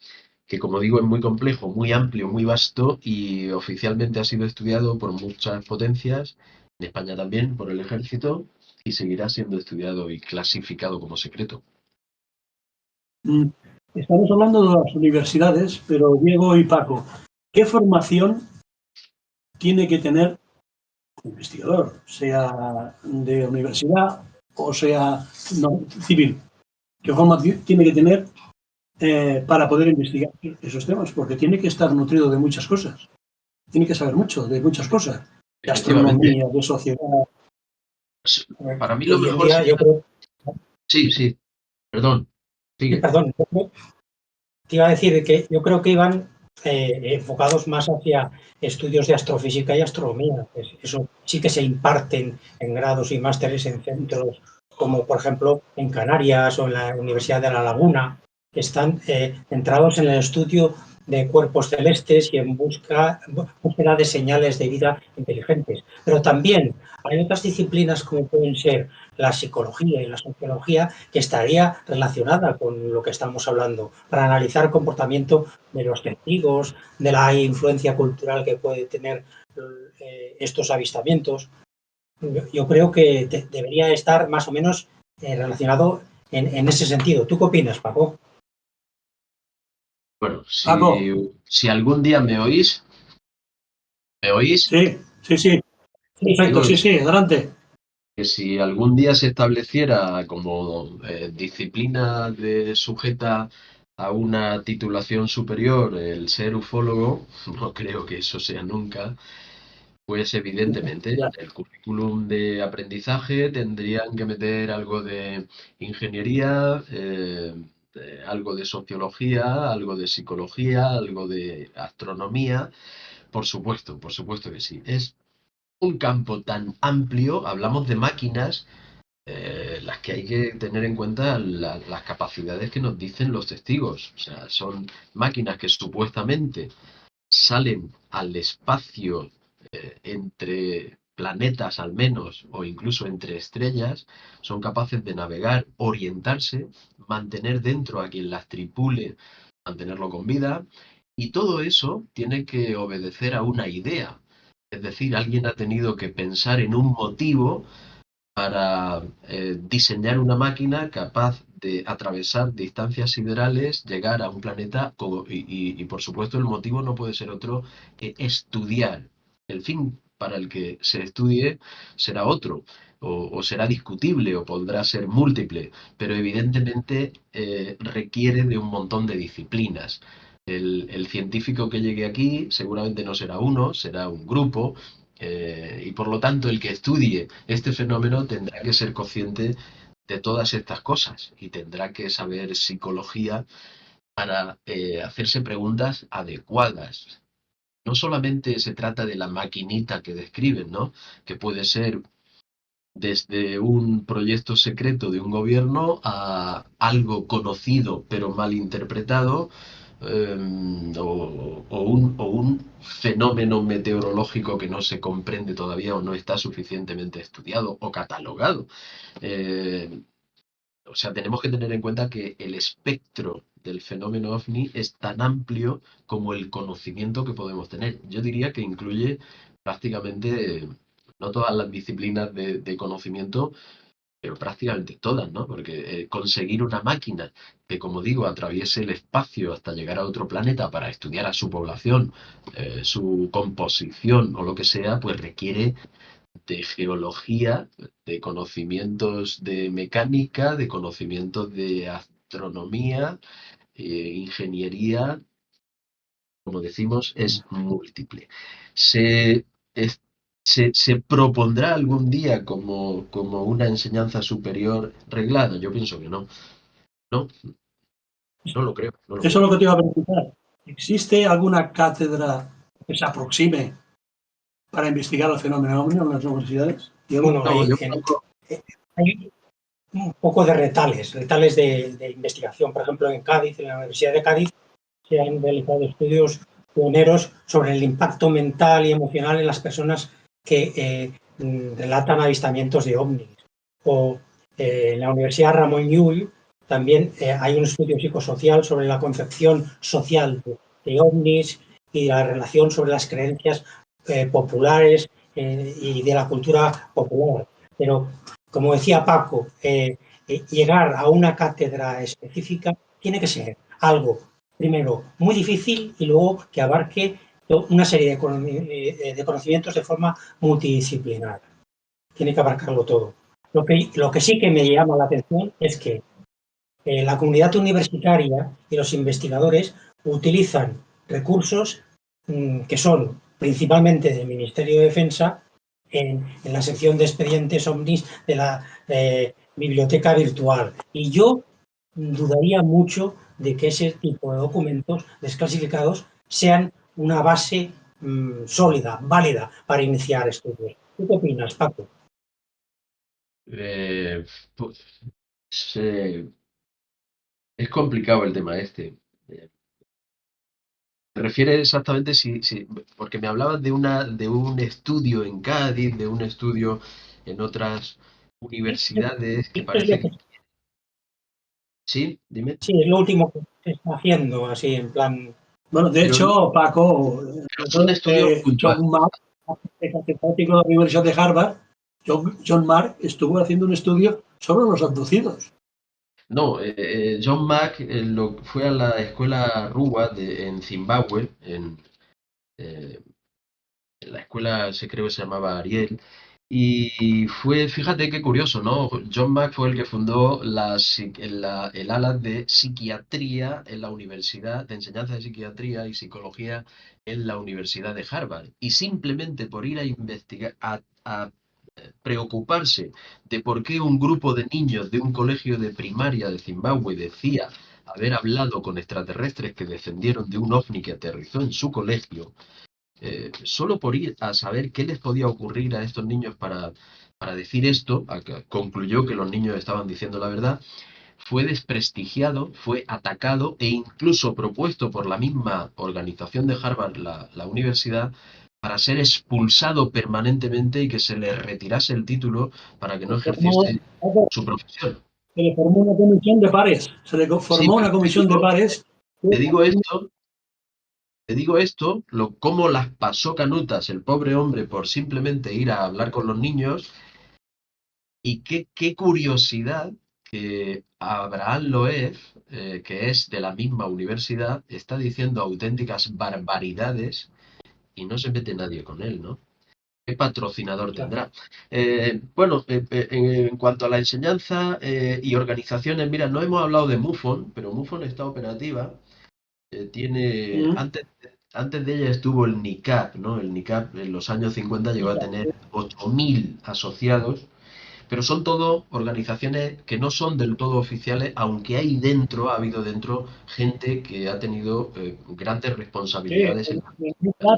que como digo es muy complejo, muy amplio, muy vasto y oficialmente ha sido estudiado por muchas potencias, en España también por el ejército, y seguirá siendo estudiado y clasificado como secreto. Estamos hablando de las universidades, pero Diego y Paco, ¿qué formación tiene que tener un investigador, sea de universidad o sea no, civil? ¿Qué formación tiene que tener para poder investigar esos temas? Porque tiene que estar nutrido de muchas cosas. Tiene que saber mucho de muchas cosas. De Efectivamente, astronomía, de sociedad. para mí lo Hoy en mejor día sería... yo creo, Sí, sí, perdón, sigue. perdón, te iba a decir que yo creo que iban enfocados más hacia estudios de astrofísica y astronomía. Eso sí que se imparten en grados y másteres en centros como, por ejemplo, en Canarias o en la Universidad de La Laguna, que están centrados en el estudio de cuerpos celestes y en búsqueda de señales de vida inteligentes. Pero también hay otras disciplinas como pueden ser la psicología y la sociología, que estaría relacionada con lo que estamos hablando, para analizar el comportamiento de los testigos, de la influencia cultural que puede tener estos avistamientos. Yo creo que debería estar más o menos relacionado en ese sentido. ¿Tú qué opinas, Paco? Bueno, Paco, si algún día ¿me oís? sí, sí, sí. Perfecto, Digo sí, sí, adelante. que si algún día se estableciera como disciplina sujeta a una titulación superior el ser ufólogo, no creo que eso sea nunca, pues evidentemente Ya. en el currículum de aprendizaje tendrían que meter algo de ingeniería, algo de sociología, algo de psicología, algo de astronomía. Por supuesto que sí. Es un campo tan amplio, hablamos de máquinas, las que hay que tener en cuenta las capacidades que nos dicen los testigos. O sea, son máquinas que supuestamente salen al espacio entre planetas al menos o incluso entre estrellas, son capaces de navegar, orientarse, mantener dentro a quien las tripule, mantenerlo con vida, y todo eso tiene que obedecer a una idea. Es decir, alguien ha tenido que pensar en un motivo para diseñar una máquina capaz de atravesar distancias siderales, llegar a un planeta y, por supuesto el motivo no puede ser otro que estudiar. El fin para el que se estudie será otro, o será discutible, o podrá ser múltiple, pero evidentemente requiere de un montón de disciplinas. El científico que llegue aquí seguramente no será uno, será un grupo, y por lo tanto el que estudie este fenómeno tendrá que ser consciente de todas estas cosas y tendrá que saber psicología para hacerse preguntas adecuadas. No solamente se trata de la maquinita que describen, ¿no? Que puede ser desde un proyecto secreto de un gobierno a algo conocido pero mal interpretado, o un fenómeno meteorológico que no se comprende todavía o no está suficientemente estudiado o catalogado. Eh, o sea, tenemos que tener en cuenta que el espectro del fenómeno OVNI es tan amplio como el conocimiento que podemos tener. Yo diría que incluye prácticamente no todas las disciplinas de conocimiento, pero prácticamente todas, ¿no? Porque conseguir una máquina que, como digo, atraviese el espacio hasta llegar a otro planeta para estudiar a su población, su composición o lo que sea, pues requiere de geología, de conocimientos de mecánica, de conocimientos de astronomía, ingeniería, como decimos, es múltiple. Se, es- se propondrá algún día como una enseñanza superior reglada. Yo pienso que no. No, no lo creo, no lo Eso es creo. lo que te iba a preguntar. ¿Existe alguna cátedra que se aproxime para investigar el fenómeno ovni en las universidades? Bueno, No, yo hay un poco de retales de investigación. Por ejemplo, en Cádiz, en la Universidad de Cádiz, se han realizado estudios pioneros sobre el impacto mental y emocional en las personas que relatan avistamientos de ovnis. O en la Universidad Ramón Llull también hay un estudio psicosocial sobre la concepción social de ovnis y la relación sobre las creencias populares y de la cultura popular. Pero, como decía Paco, llegar a una cátedra específica tiene que ser algo, primero, muy difícil y luego que abarque una serie de conocimientos de forma multidisciplinar. Tiene que abarcarlo todo. Lo que sí que me llama la atención es que la comunidad universitaria y los investigadores utilizan recursos que son principalmente del Ministerio de Defensa en la sección de expedientes OVNIs de la biblioteca virtual. Y yo dudaría mucho de que ese tipo de documentos desclasificados sean una base sólida, válida para iniciar estudios. ¿Tú qué opinas, Paco? eh, pues, eh, es complicado el tema este. Me refiere exactamente porque me hablabas de un estudio en Cádiz, de un estudio en otras universidades que Es lo parece que, que... Sí, dime. sí, es lo último que se está haciendo, así en plan. Bueno, de Pero, hecho, Paco, pero son estudios puntuales. John Mark, catedrático de la Universidad de Harvard, John Mark estuvo haciendo un estudio sobre los abducidos. No, John Mack fue a la escuela Ruwa en Zimbabue, eh, en la escuela se creo que se llamaba Ariel, y fue, fíjate qué curioso, ¿no? John Mack fue el que fundó el ala de psiquiatría en la universidad, de enseñanza de psiquiatría y psicología en la Universidad de Harvard. Y simplemente por ir a investigar, a preocuparse de por qué un grupo de niños de un colegio de primaria de Zimbabue decía haber hablado con extraterrestres que descendieron de un ovni que aterrizó en su colegio, solo por ir a saber qué les podía ocurrir a estos niños para decir esto, concluyó que los niños estaban diciendo la verdad, fue desprestigiado, fue atacado e incluso propuesto por la misma organización de Harvard, la universidad, para ser expulsado permanentemente y que se le retirase el título para que no ejerciese su profesión. Se le formó una comisión de pares, se le Sí, formó una pero comisión de pares. te digo esto, te digo esto, cómo las pasó canutas el pobre hombre por simplemente ir a hablar con los niños y qué curiosidad que Abraham Loeb, que es de la misma universidad, está diciendo auténticas barbaridades y no se mete nadie con él, ¿no? ¿Qué patrocinador tendrá? Bueno, en cuanto a la enseñanza y organizaciones, mira, no hemos hablado de MUFON, pero MUFON está operativa. Antes de ella estuvo el NICAP, ¿no? El NICAP en los años 50 llegó a tener 8.000 asociados, pero son todo organizaciones que no son del todo oficiales, aunque ha habido dentro gente que ha tenido grandes Sí, responsabilidades en en la...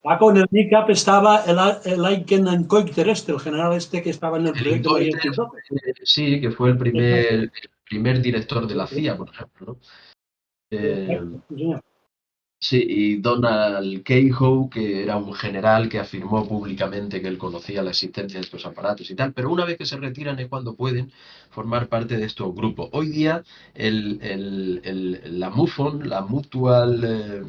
Paco, en el NICAP estaba el Aiken Koikter, el general que estaba en el El proyecto María Goiter, Altuve. sí, que fue el primer director de la CIA, por ejemplo, ¿no? Eh, sí, y Donald Keyhoe, que era un general que afirmó públicamente que él conocía la existencia de estos aparatos y tal, pero una vez que se retiran es cuando pueden formar parte de estos grupos. Hoy día, la MUFON, la Mutual,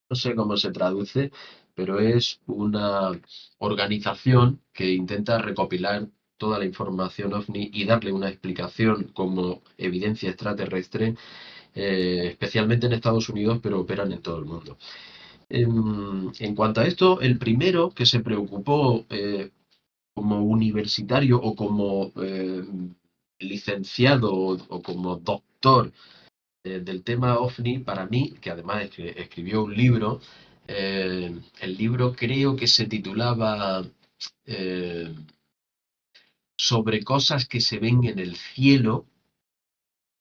no sé cómo se traduce, pero es una organización que intenta recopilar toda la información OVNI y darle una explicación como evidencia extraterrestre, especialmente en Estados Unidos, pero operan en todo el mundo. En cuanto a esto, el primero que se preocupó como universitario o como licenciado o como doctor del tema OVNI, para mí, que además escribió un libro, el libro creo que se titulaba eh, Sobre cosas que se ven en el cielo.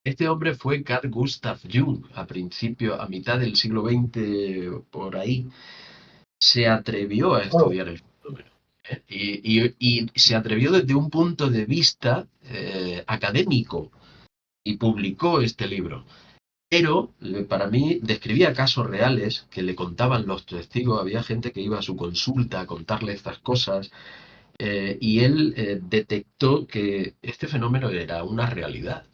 Este hombre fue Carl Gustav Jung, a mitad del siglo XX, por ahí. Se atrevió a Claro, estudiar el fenómeno. Y se atrevió desde un punto de vista académico y publicó este libro. Pero para mí describía casos reales que le contaban los testigos. Había gente que iba a su consulta a contarle estas cosas y él detectó que este fenómeno era una realidad.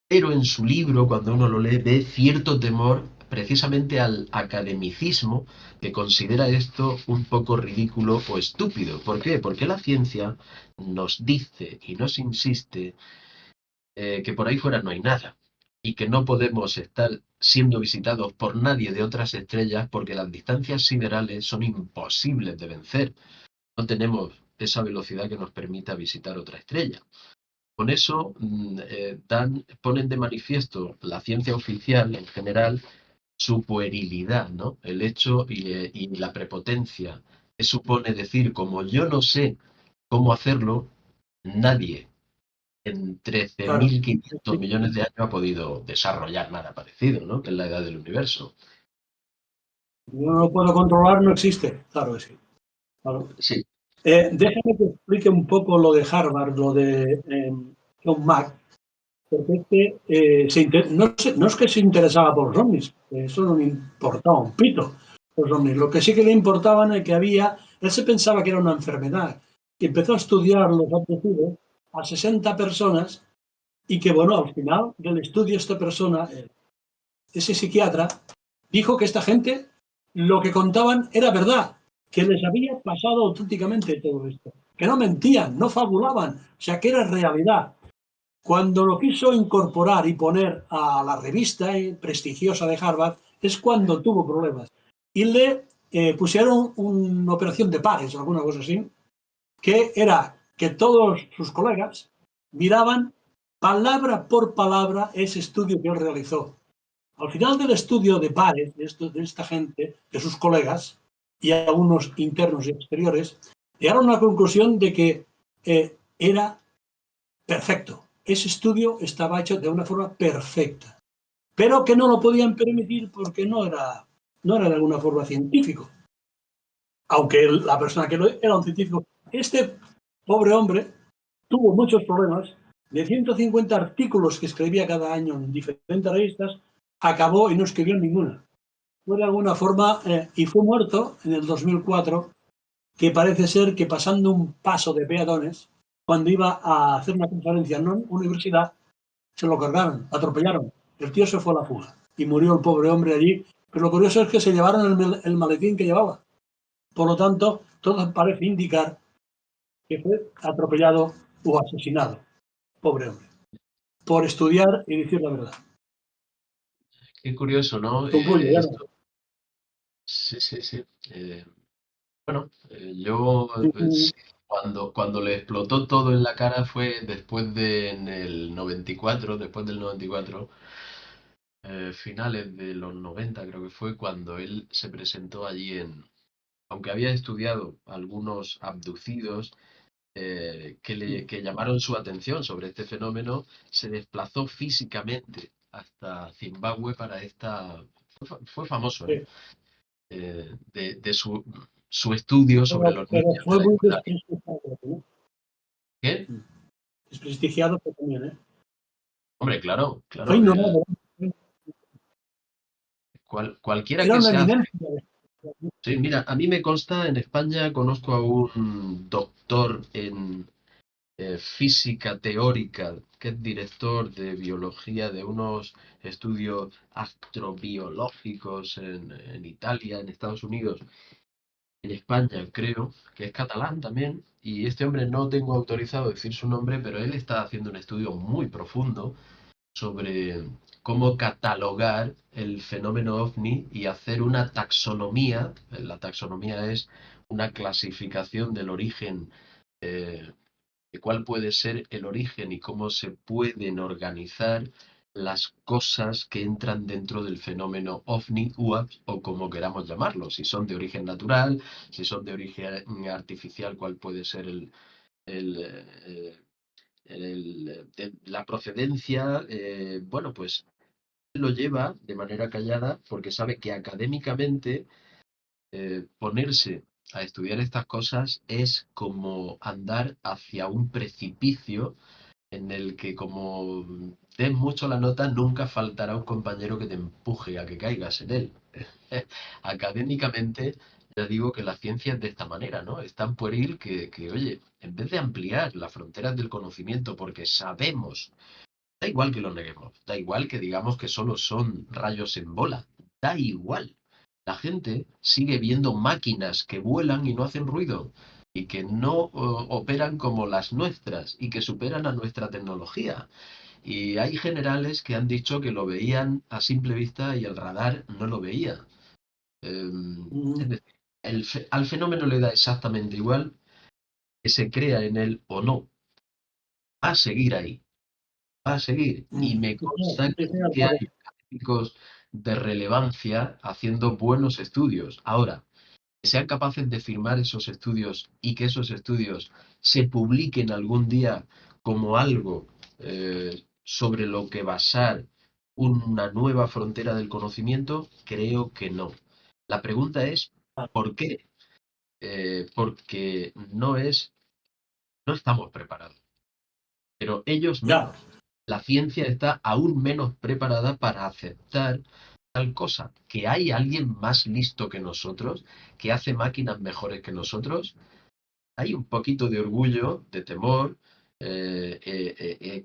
Pero en su libro, cuando uno lo lee, ve cierto temor precisamente al academicismo que considera esto un poco ridículo o estúpido. ¿Por qué? Porque la ciencia nos dice y nos insiste que por ahí fuera no hay nada y que no podemos estar siendo visitados por nadie de otras estrellas porque las distancias siderales son imposibles de vencer. No tenemos esa velocidad que nos permita visitar otra estrella. Con eso ponen de manifiesto la ciencia oficial en general su puerilidad, ¿no? El hecho y la prepotencia que supone decir, como yo no sé cómo hacerlo, nadie en Claro. 13.500 millones de años ha podido desarrollar nada parecido, ¿no? Que es la edad del universo. Yo no lo puedo controlar, no existe. Claro que sí. Claro. Sí, Déjame que explique un poco lo de Harvard, lo de John Mack, porque no es que se interesaba por los ovnis, eso no le importaba un pito los ovnis. Lo que sí que le importaban es que él se pensaba que era una enfermedad, y empezó a estudiar los abducidos a 60 personas y que, bueno, al final del estudio esta persona, ese psiquiatra, dijo que esta gente lo que contaban era verdad, que les había pasado auténticamente todo esto, que no mentían, no fabulaban, o sea, que era realidad. Cuando lo quiso incorporar y poner a la revista prestigiosa de Harvard, es cuando tuvo problemas. Y le pusieron una operación de pares, alguna cosa así, que era que todos sus colegas miraban palabra por palabra ese estudio que él realizó. Al final del estudio de pares de esta gente, de sus colegas, y algunos internos y exteriores, llegaron a la conclusión de que era perfecto. Ese estudio estaba hecho de una forma perfecta, pero que no lo podían permitir porque no era de alguna forma científico, aunque la persona que lo era un científico. Este pobre hombre tuvo muchos problemas. De 150 artículos que escribía cada año en diferentes revistas, acabó y no escribió ninguna. Fue de alguna forma, y fue muerto en el 2004, que parece ser que pasando un paso de peatones, cuando iba a hacer una conferencia en una universidad, se lo cargaron, atropellaron. El tío se fue a la fuga y murió el pobre hombre allí. Pero lo curioso es que se llevaron el maletín que llevaba. Por lo tanto, todo parece indicar que fue atropellado o asesinado. Pobre hombre. Por estudiar y decir la verdad. qué curioso, ¿no? Tumbullo, ya no. Esto, sí, sí, sí. Bueno, yo sí, cuando le explotó todo en la cara fue en el 94, después del 94, finales de los 90 creo que fue cuando él se presentó allí aunque había estudiado algunos abducidos que llamaron su atención sobre este fenómeno, se desplazó físicamente hasta Zimbabue para fue famoso, ¿eh? Sí. De su estudio sobre los Pero niños de fue la muy escuela. desprestigiado, ¿no? ¿Qué? Desprestigiado también, ¿eh? Hombre, claro, Fue claro. ignorado. Cualquiera Era que una se hace. eminencia. Sí, mira, a mí me consta, en España conozco a un doctor en física teórica, que es director de biología de unos estudios astrobiológicos en Italia, en Estados Unidos, en España, creo, que es catalán también, y este hombre no tengo autorizado a decir su nombre, pero él está haciendo un estudio muy profundo sobre cómo catalogar el fenómeno ovni y hacer una taxonomía. La taxonomía es una clasificación del origen, de cuál puede ser el origen y cómo se pueden organizar las cosas que entran dentro del fenómeno ovni, UAP o como queramos llamarlo, si son de origen natural, si son de origen artificial, cuál puede ser el, la procedencia. Bueno, pues lo lleva de manera callada porque sabe que académicamente ponerse a estudiar estas cosas es como andar hacia un precipicio en el que como des mucho la nota, nunca faltará un compañero que te empuje a que caigas en él. Académicamente, ya digo que la ciencia es de esta manera, ¿no? Es tan pueril oye, en vez de ampliar las fronteras del conocimiento, porque sabemos, da igual que lo neguemos, da igual que digamos que solo son rayos en bola, da igual. La gente sigue viendo máquinas que vuelan y no hacen ruido y que no operan como las nuestras y que superan a nuestra tecnología. Y hay generales que han dicho que lo veían a simple vista y el radar no lo veía. Es Mm, decir, al fenómeno le da exactamente igual que se crea en él o no. Va a seguir ahí, va a seguir. Y me consta que sí que hay académicos de relevancia haciendo buenos estudios. Ahora, que sean capaces de firmar esos estudios y que esos estudios se publiquen algún día como algo sobre lo que basar una nueva frontera del conocimiento, creo que no. La pregunta es, ¿por qué? Porque no estamos preparados, pero ellos ya, menos. La ciencia está aún menos preparada para aceptar tal cosa, que hay alguien más listo que nosotros, que hace máquinas mejores que nosotros. Hay un poquito de orgullo, de temor,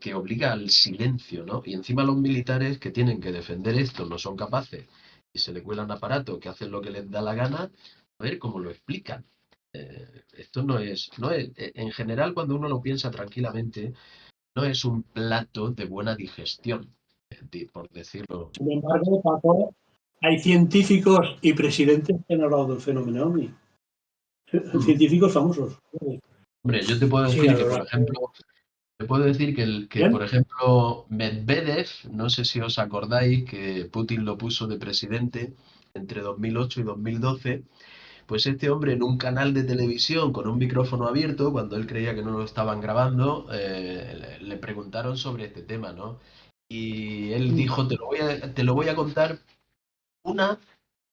que obliga al silencio, ¿no? Y encima los militares que tienen que defender esto no son capaces y se le cuelan aparatos que hacen lo que les da la gana, a ver cómo lo explican. Esto en general, cuando uno lo piensa tranquilamente, no es un plato de buena digestión, por decirlo. sin embargo, Paco, hay científicos y presidentes que han hablado del fenómeno OVNI. Mm. Científicos famosos. Hombre, yo te puedo Sí, decir a que, lo por largo. ejemplo, por Bien, ejemplo, Medvedev, no sé si os acordáis que Putin lo puso de presidente entre 2008 y 2012, pues este hombre en un canal de televisión con un micrófono abierto, cuando él creía que no lo estaban grabando, le preguntaron sobre este tema, ¿no? Y él dijo, te lo voy a contar una,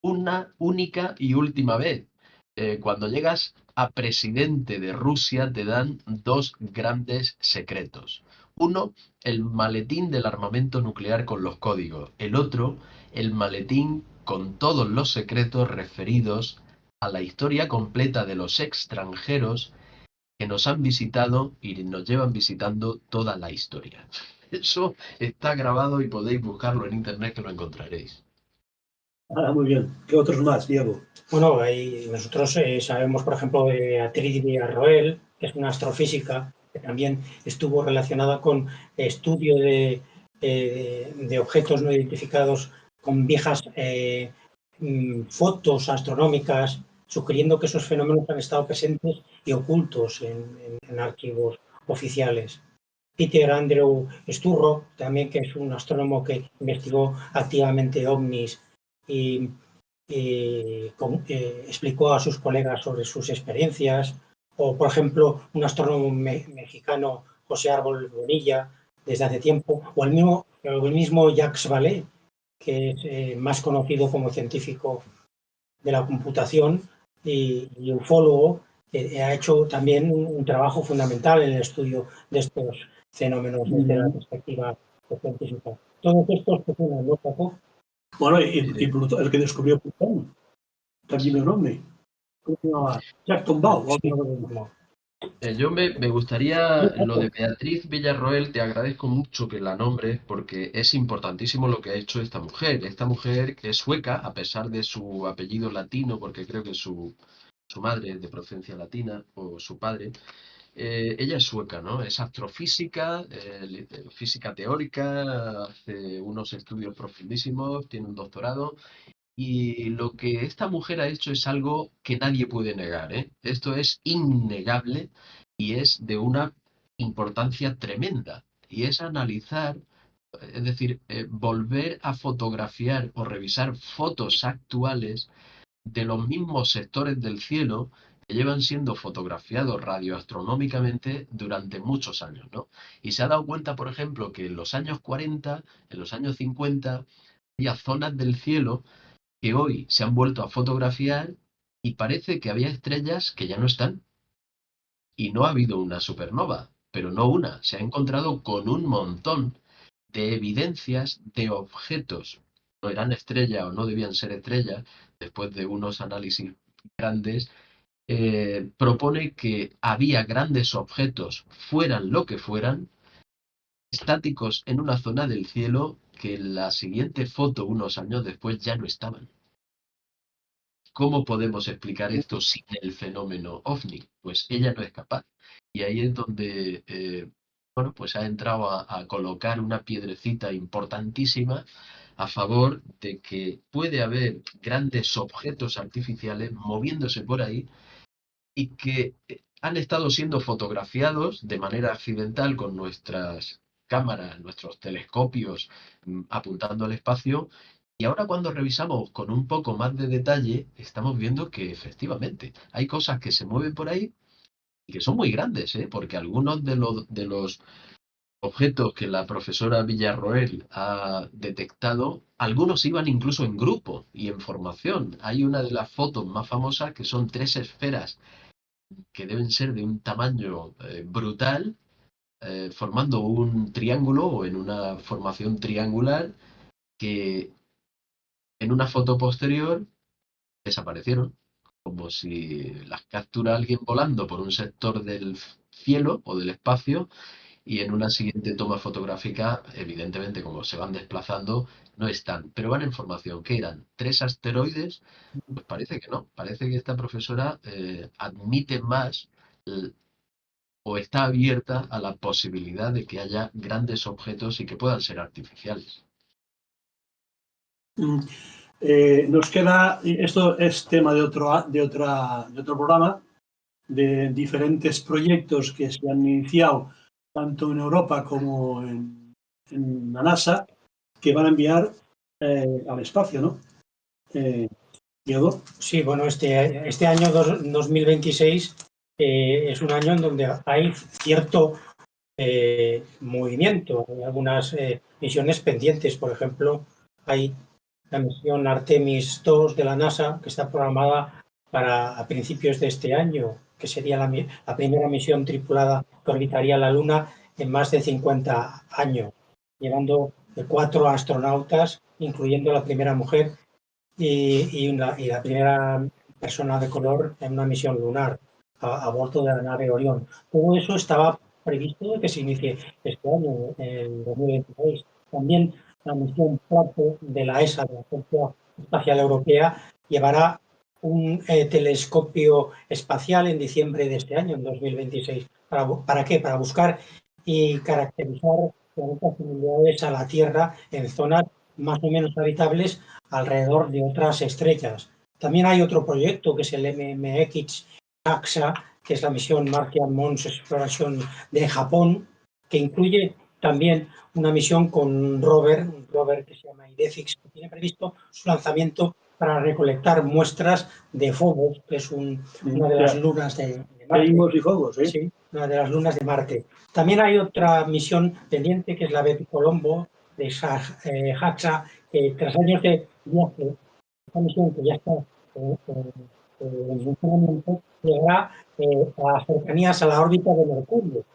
una única y última vez. Cuando llegas a presidente de Rusia te dan dos grandes secretos. Uno, el maletín del armamento nuclear con los códigos. El otro, el maletín con todos los secretos referidos a la historia completa de los extranjeros que nos han visitado y nos llevan visitando toda la historia. Eso está grabado y podéis buscarlo en internet que lo encontraréis. muy bien. ¿Qué otros más, Diego? Bueno, nosotros sabemos, por ejemplo, de Beatriz Villarroel, que es una astrofísica que también estuvo relacionada con estudio de objetos no identificados con viejas fotos astronómicas, sugiriendo que esos fenómenos han estado presentes y ocultos en archivos oficiales. Peter Andrew Sturrock, también, que es un astrónomo que investigó activamente ovnis y explicó a sus colegas sobre sus experiencias, o por ejemplo un astrónomo mexicano, José Árbol Bonilla, desde hace tiempo, o el mismo Jacques Vallée, que es más conocido como científico de la computación y ufólogo, ha hecho también un trabajo fundamental en el estudio de estos fenómenos desde la perspectiva científica. Todos estos que tienen, ¿no, Paco? Bueno, Eh, El que descubrió Plutón, también es hombre. ¿Cómo se llamaba? Jack Tombaugh. Sí, O me gustaría lo de Beatriz Villarroel, te agradezco mucho que la nombres porque es importantísimo lo que ha hecho esta mujer. Esta mujer que es sueca, a pesar de su apellido latino, porque creo que su madre es de procedencia latina o su padre. Ella es sueca, ¿no? Es astrofísica, física teórica, hace unos estudios profundísimos, tiene un doctorado. Y lo que esta mujer ha hecho es algo que nadie puede negar, ¿eh? Esto es innegable y es de una importancia tremenda. Y es analizar, es decir, volver a fotografiar o revisar fotos actuales de los mismos sectores del cielo que llevan siendo fotografiados radioastronómicamente durante muchos años, ¿no? Y se ha dado cuenta, por ejemplo, que en los años 40, en los años 50, había zonas del cielo que hoy se han vuelto a fotografiar y parece que había estrellas que ya no están. Y no ha habido una supernova, pero no una. Se ha encontrado con un montón de evidencias de objetos. No eran estrellas o no debían ser estrellas, después de unos análisis grandes, propone que había grandes objetos, fueran lo que fueran, estáticos en una zona del cielo que en la siguiente foto, unos años después, ya no estaban. ¿Cómo podemos explicar esto sin el fenómeno OVNI? Pues ella no es capaz. Y ahí es donde, bueno, pues ha entrado a colocar una piedrecita importantísima a favor de que puede haber grandes objetos artificiales moviéndose por ahí y que han estado siendo fotografiados de manera accidental con nuestras cámaras, nuestros telescopios, apuntando al espacio. Y ahora cuando revisamos con un poco más de detalle, estamos viendo que efectivamente hay cosas que se mueven por ahí y que son muy grandes, ¿eh? Porque algunos de los objetos que la profesora Villarroel ha detectado, algunos iban incluso en grupo y en formación. Hay una de las fotos más famosas que son tres esferas que deben ser de un tamaño brutal, formando un triángulo o en una formación triangular que en una foto posterior desaparecieron, como si las captura alguien volando por un sector del cielo o del espacio y en una siguiente toma fotográfica, evidentemente como se van desplazando, no están, pero van en formación. ¿Qué eran? ¿Tres asteroides? Pues parece que no, parece que esta profesora admite más o está abierta a la posibilidad de que haya grandes objetos y que puedan ser artificiales. Mm, Nos queda, esto es tema de otro programa, de diferentes proyectos que se han iniciado tanto en Europa como en la NASA, que van a enviar al espacio, ¿no? Diego. Sí, bueno, este año 2026 es un año en donde hay cierto movimiento. Hay algunas misiones pendientes. Por ejemplo, hay la misión Artemis 2 de la NASA, que está programada para a principios de este año, que sería la primera misión tripulada que orbitaría la Luna en más de 50 años, llevando 4 astronautas, incluyendo la primera mujer y la primera persona de color en una misión lunar a bordo de la nave Orión. Todo eso estaba previsto que se inicie este año, en 2026. También la misión Plato de la ESA, de la Agencia Espacial Europea, llevará un telescopio espacial en diciembre de este año, en 2026. ¿Para qué? Para buscar y caracterizar planetas similares a la Tierra en zonas más o menos habitables alrededor de otras estrellas. También hay otro proyecto que es el MMX JAXA, que es la misión Martian Mons Exploration de Japón, que incluye también una misión con un rover que se llama IDEFIX, que tiene previsto su lanzamiento para recolectar muestras de Phobos, que es una de las lunas de Marte. Deimos y Phobos, ¿eh? Sí, una de las lunas de Marte. También hay otra misión pendiente, que es la Bepi Colombo de JAXA, que tras años de viaje, esta misión que ya está en funcionamiento, llegará a cercanías a la órbita de Mercurio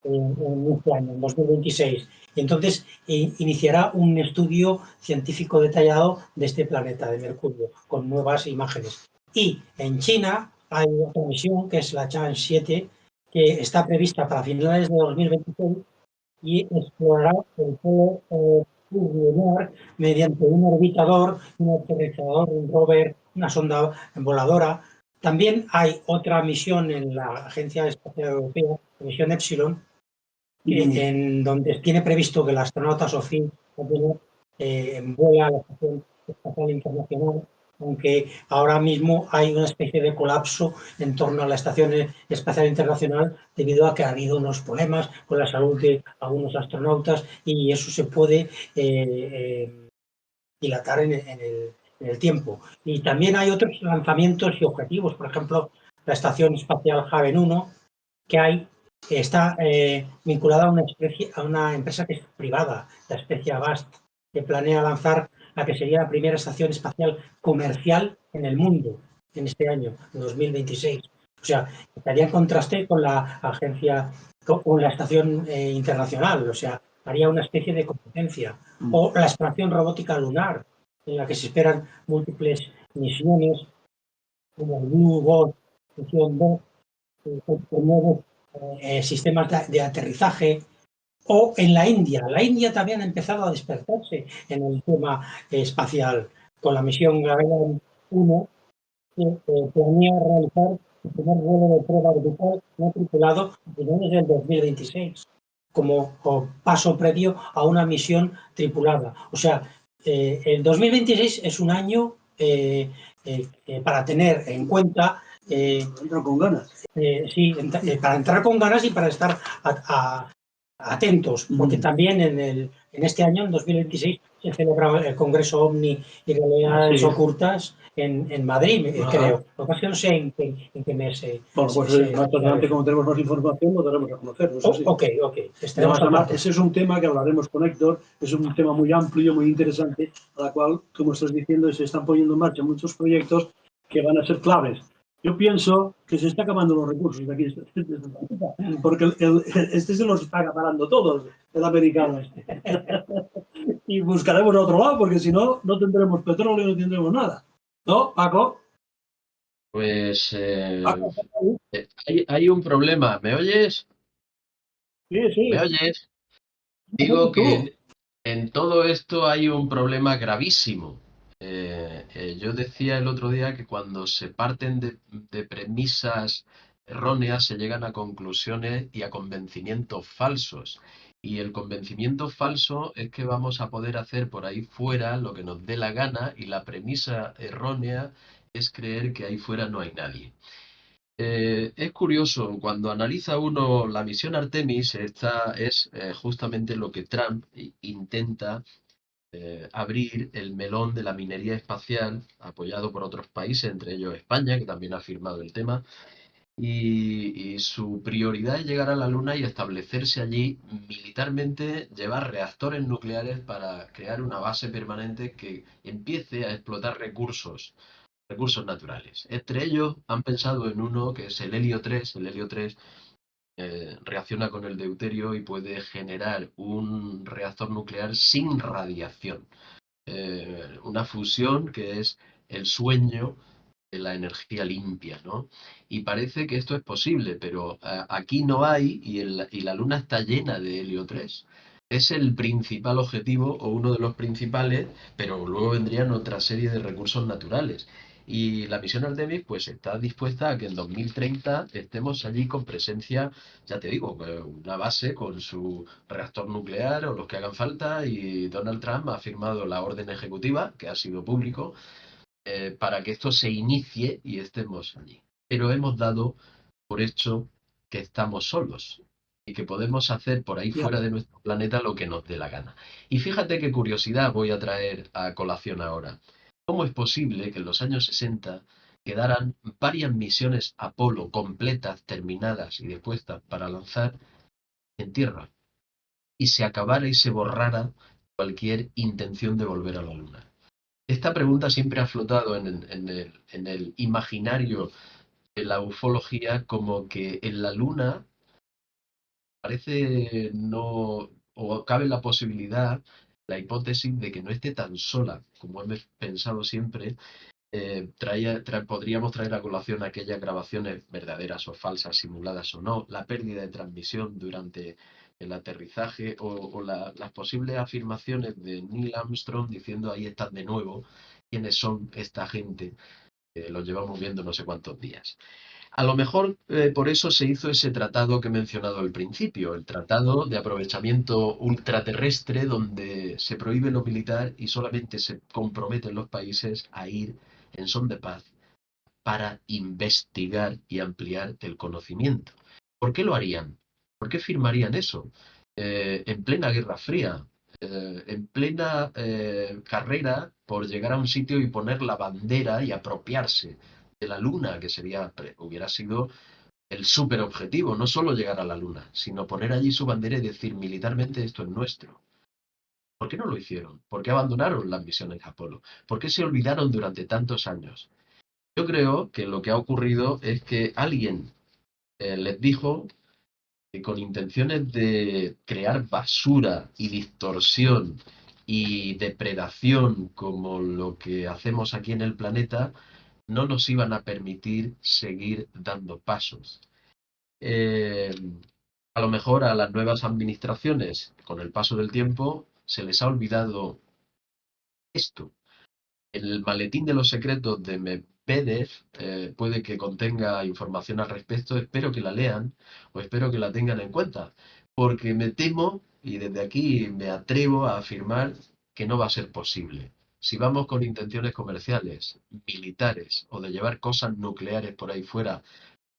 en este año, en 2026. Y entonces iniciará un estudio científico detallado de este planeta, de Mercurio, con nuevas imágenes. Y en China hay otra misión, que es la Chang'e 7, que está prevista para finales de 2026 y explorará el polo lunar mediante un orbitador, un aterrizador, un rover, una sonda voladora, También hay otra misión en la Agencia Espacial Europea, la misión Epsilon, en donde tiene previsto que el astronauta Sophie vuela a la Estación Espacial Internacional, aunque ahora mismo hay una especie de colapso en torno a la Estación Espacial Internacional debido a que ha habido unos problemas con la salud de algunos astronautas y eso se puede dilatar en el tiempo. Y también hay otros lanzamientos y objetivos, por ejemplo, la Estación Espacial Haven 1, que está vinculada a una empresa que es privada, la especie Avast, que planea lanzar la que sería la primera estación espacial comercial en el mundo en este año, en 2026. O sea, estaría en contraste con la agencia, con la estación internacional, o sea, haría una especie de competencia. O la exploración robótica lunar, en la que se esperan múltiples misiones, como el Blue Bolt, misión 2, con nuevos sistemas de aterrizaje, o en la India. La India también ha empezado a despertarse en el tema espacial, con la misión Gaganyaan 1, que planea realizar el primer vuelo de prueba orbital no tripulado a finales del 2026, como paso previo a una misión tripulada. O sea, el 2026 es un año para tener en cuenta. Entro con ganas. Sí, para entrar con ganas y para estar atentos, porque también en este año, en 2026, se celebra el Congreso OVNI y Realidades Ocultas en Madrid, creo. Lo que pasa es que no sé en qué mes. Bueno, pues más adelante, como tenemos más información, lo daremos a conocer. ¿No? Sí. Ok. Además, ese es un tema que hablaremos con Héctor, es un tema muy amplio, muy interesante, a la cual, como estás diciendo, se están poniendo en marcha muchos proyectos que van a ser claves. Yo pienso que se está acabando los recursos de aquí, porque este se los está acaparando todos, el americano este. Y buscaremos a otro lado, porque si no, no tendremos petróleo, no tendremos nada. ¿No, Paco? Pues Paco, hay un problema. ¿Me oyes? ¿Me sí. oyes? Digo que en todo esto hay un problema gravísimo. Yo decía el otro día que cuando se parten de premisas erróneas se llegan a conclusiones y a convencimientos falsos. Y el convencimiento falso es que vamos a poder hacer por ahí fuera lo que nos dé la gana y la premisa errónea es creer que ahí fuera no hay nadie. Es curioso, cuando analiza uno la misión Artemis, es justamente lo que Trump intenta abrir el melón de la minería espacial, apoyado por otros países, entre ellos España, que también ha firmado el tema, y su prioridad es llegar a la Luna y establecerse allí militarmente, llevar reactores nucleares para crear una base permanente que empiece a explotar recursos naturales. Entre ellos han pensado en uno que es el helio 3. El helio 3 reacciona con el deuterio y puede generar un reactor nuclear sin radiación. Una fusión que es el sueño de la energía limpia, ¿no? Y parece que esto es posible, pero aquí no hay y la Luna está llena de helio 3. Es el principal objetivo o uno de los principales, pero luego vendrían otra serie de recursos naturales. Y la misión Artemis pues está dispuesta a que en 2030 estemos allí con presencia, ya te digo, una base con su reactor nuclear o los que hagan falta y Donald Trump ha firmado la orden ejecutiva, que ha sido público, para que esto se inicie y estemos allí. Pero hemos dado por hecho que estamos solos y que podemos hacer por ahí fuera de nuestro planeta lo que nos dé la gana. Y fíjate qué curiosidad voy a traer a colación ahora. ¿Cómo es posible que en los años 60 quedaran varias misiones Apolo completas, terminadas y dispuestas para lanzar en Tierra y se acabara y se borrara cualquier intención de volver a la Luna? Esta pregunta siempre ha flotado en el imaginario de la ufología como que en la Luna parece no, o cabe la posibilidad, la hipótesis de que no esté tan sola, como hemos pensado siempre. Podríamos traer a colación aquellas grabaciones verdaderas o falsas, simuladas o no, la pérdida de transmisión durante el aterrizaje o las posibles afirmaciones de Neil Armstrong diciendo ahí están de nuevo, quiénes son esta gente. Lo llevamos viendo no sé cuántos días. A lo mejor por eso se hizo ese tratado que he mencionado al principio, el tratado de aprovechamiento ultraterrestre, donde se prohíbe lo militar y solamente se comprometen los países a ir en son de paz para investigar y ampliar el conocimiento. ¿Por qué lo harían? ¿Por qué firmarían eso? En plena Guerra Fría, en plena carrera por llegar a un sitio y poner la bandera y apropiarse de la Luna, que hubiera sido el súper objetivo, no solo llegar a la Luna, sino poner allí su bandera y decir militarmente esto es nuestro. ¿Por qué no lo hicieron? ¿Por qué abandonaron las misiones Apolo? ¿Por qué se olvidaron durante tantos años? Yo creo que lo que ha ocurrido es que alguien les dijo que con intenciones de crear basura y distorsión y depredación como lo que hacemos aquí en el planeta, no nos iban a permitir seguir dando pasos. Eh, a lo mejor a las nuevas administraciones, con el paso del tiempo, se les ha olvidado esto. El maletín de los secretos de Medvedev puede que contenga información al respecto. Espero que la lean o espero que la tengan en cuenta, porque me temo, y desde aquí me atrevo a afirmar que no va a ser posible. Si vamos con intenciones comerciales, militares o de llevar cosas nucleares por ahí fuera,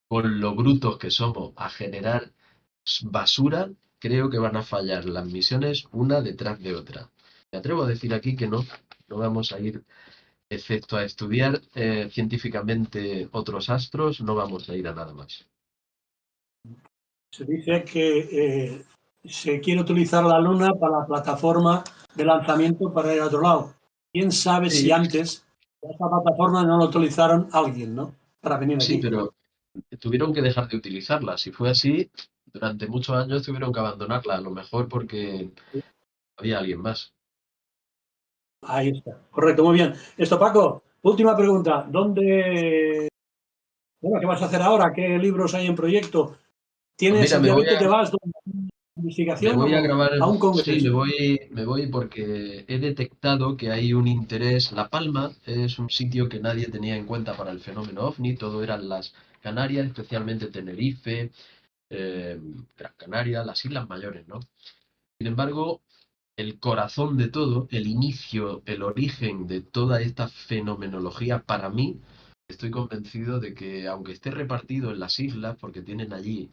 con lo brutos que somos a generar basura, creo que van a fallar las misiones una detrás de otra. Me atrevo a decir aquí que no vamos a ir, excepto a estudiar científicamente otros astros, no vamos a ir a nada más. Se dice que se quiere utilizar la Luna para la plataforma de lanzamiento para ir a otro lado. ¿Quién sabe si Sí, antes esa plataforma no la utilizaron alguien, ¿no? Para venir sí, aquí. pero tuvieron que dejar de utilizarla. Si fue así, durante muchos años tuvieron que abandonarla, a lo mejor porque había alguien más. Ahí está. Correcto, muy bien. Esto, Paco, última pregunta. Bueno, ¿qué vas a hacer ahora? ¿Qué libros hay en proyecto? Pues ¿Tienes mira, sencillamente te vas a me investigación voy a o grabar, a un sí, congreso? me voy porque he detectado que hay un interés. La Palma es un sitio que nadie tenía en cuenta para el fenómeno OVNI, todo eran las Canarias, especialmente Tenerife, Gran Canaria, las Islas Mayores, ¿no? Sin embargo, el corazón de todo, el inicio, el origen de toda esta fenomenología, para mí, estoy convencido de que aunque esté repartido en las islas, porque tienen allí,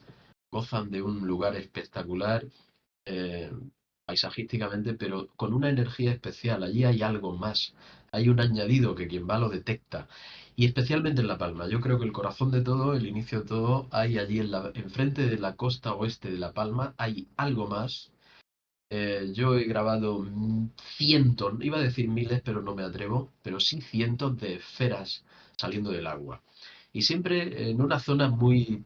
gozan de un lugar espectacular, eh, paisajísticamente, pero con una energía especial. Allí hay algo más, hay un añadido que quien va lo detecta. Y especialmente en La Palma. Yo creo que el corazón de todo, el inicio de todo, hay allí enfrente de la costa oeste de La Palma, hay algo más. Yo he grabado cientos, iba a decir miles, pero no me atrevo, pero sí cientos de esferas saliendo del agua. Y siempre en una zona muy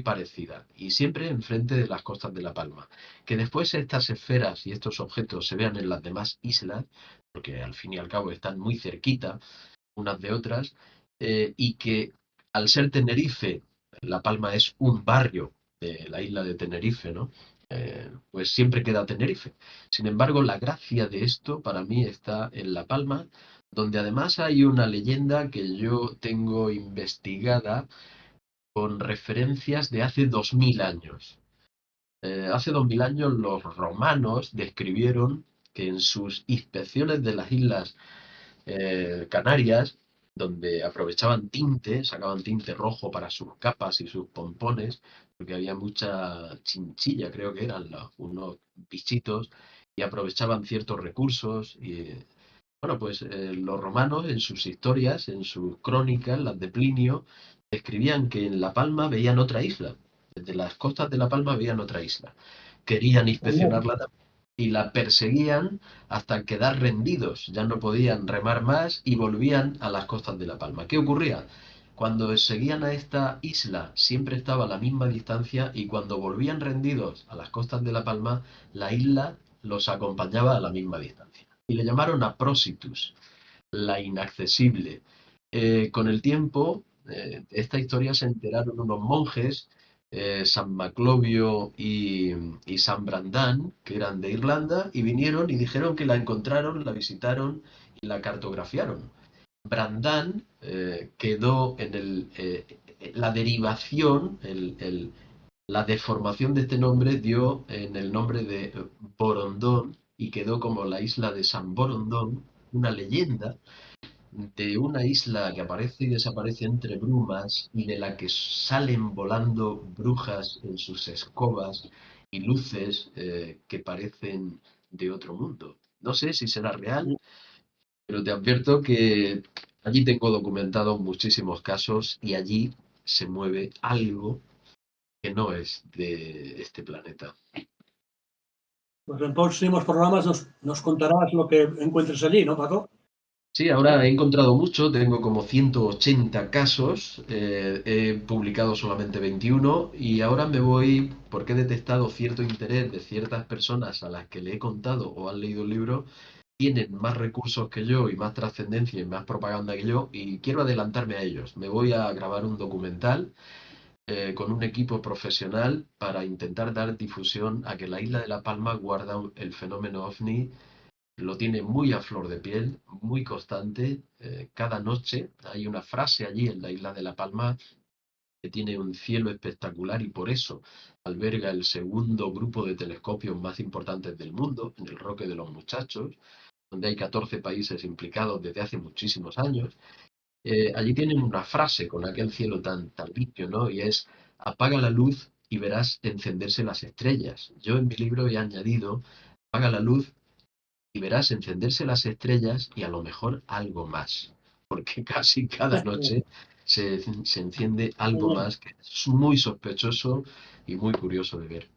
parecida, y siempre enfrente de las costas de La Palma. Que después estas esferas y estos objetos se vean en las demás islas, porque al fin y al cabo están muy cerquita unas de otras, y que al ser Tenerife, La Palma es un barrio de la isla de Tenerife, ¿no? Pues siempre queda Tenerife. Sin embargo, la gracia de esto para mí está en La Palma, donde además hay una leyenda que yo tengo investigada con referencias de hace 2000 años. Hace 2000 años los romanos describieron que en sus inspecciones de las islas Canarias, donde aprovechaban tinte, sacaban tinte rojo para sus capas y sus pompones, porque había mucha chinchilla, creo que eran unos bichitos, y aprovechaban ciertos recursos. Y bueno, pues los romanos en sus historias, en sus crónicas, las de Plinio, escribían que en La Palma veían otra isla. Desde las costas de La Palma veían otra isla. Querían inspeccionarla y la perseguían hasta quedar rendidos. Ya no podían remar más y volvían a las costas de La Palma. ¿Qué ocurría? Cuando seguían a esta isla siempre estaba a la misma distancia y cuando volvían rendidos a las costas de La Palma, la isla los acompañaba a la misma distancia. Y le llamaron Aprósitus, la inaccesible. Con el tiempo, esta historia se enteraron unos monjes, San Maclovio y San Brandán, que eran de Irlanda, y vinieron y dijeron que la encontraron, la visitaron y la cartografiaron. Brandán quedó en la derivación, la deformación de este nombre dio en el nombre de Borondón y quedó como la isla de San Borondón, una leyenda de una isla que aparece y desaparece entre brumas y de la que salen volando brujas en sus escobas y luces que parecen de otro mundo. No sé si será real, pero te advierto que allí tengo documentados muchísimos casos y allí se mueve algo que no es de este planeta. Pues en próximos programas nos contarás lo que encuentres allí, ¿no, Paco? Sí, ahora he encontrado mucho, tengo como 180 casos, he publicado solamente 21 y ahora me voy, porque he detectado cierto interés de ciertas personas a las que le he contado o han leído el libro, tienen más recursos que yo y más trascendencia y más propaganda que yo y quiero adelantarme a ellos. Me voy a grabar un documental con un equipo profesional para intentar dar difusión a que la isla de La Palma guarda el fenómeno OVNI, lo tiene muy a flor de piel, muy constante. Cada noche hay una frase allí en la isla de La Palma que tiene un cielo espectacular y por eso alberga el segundo grupo de telescopios más importantes del mundo, en el Roque de los Muchachos, donde hay 14 países implicados desde hace muchísimos años. Allí tienen una frase con aquel cielo tan limpio, ¿no? Y es, apaga la luz y verás encenderse las estrellas. Yo en mi libro he añadido, apaga la luz y verás encenderse las estrellas y a lo mejor algo más, porque casi cada noche se enciende algo más que es muy sospechoso y muy curioso de ver.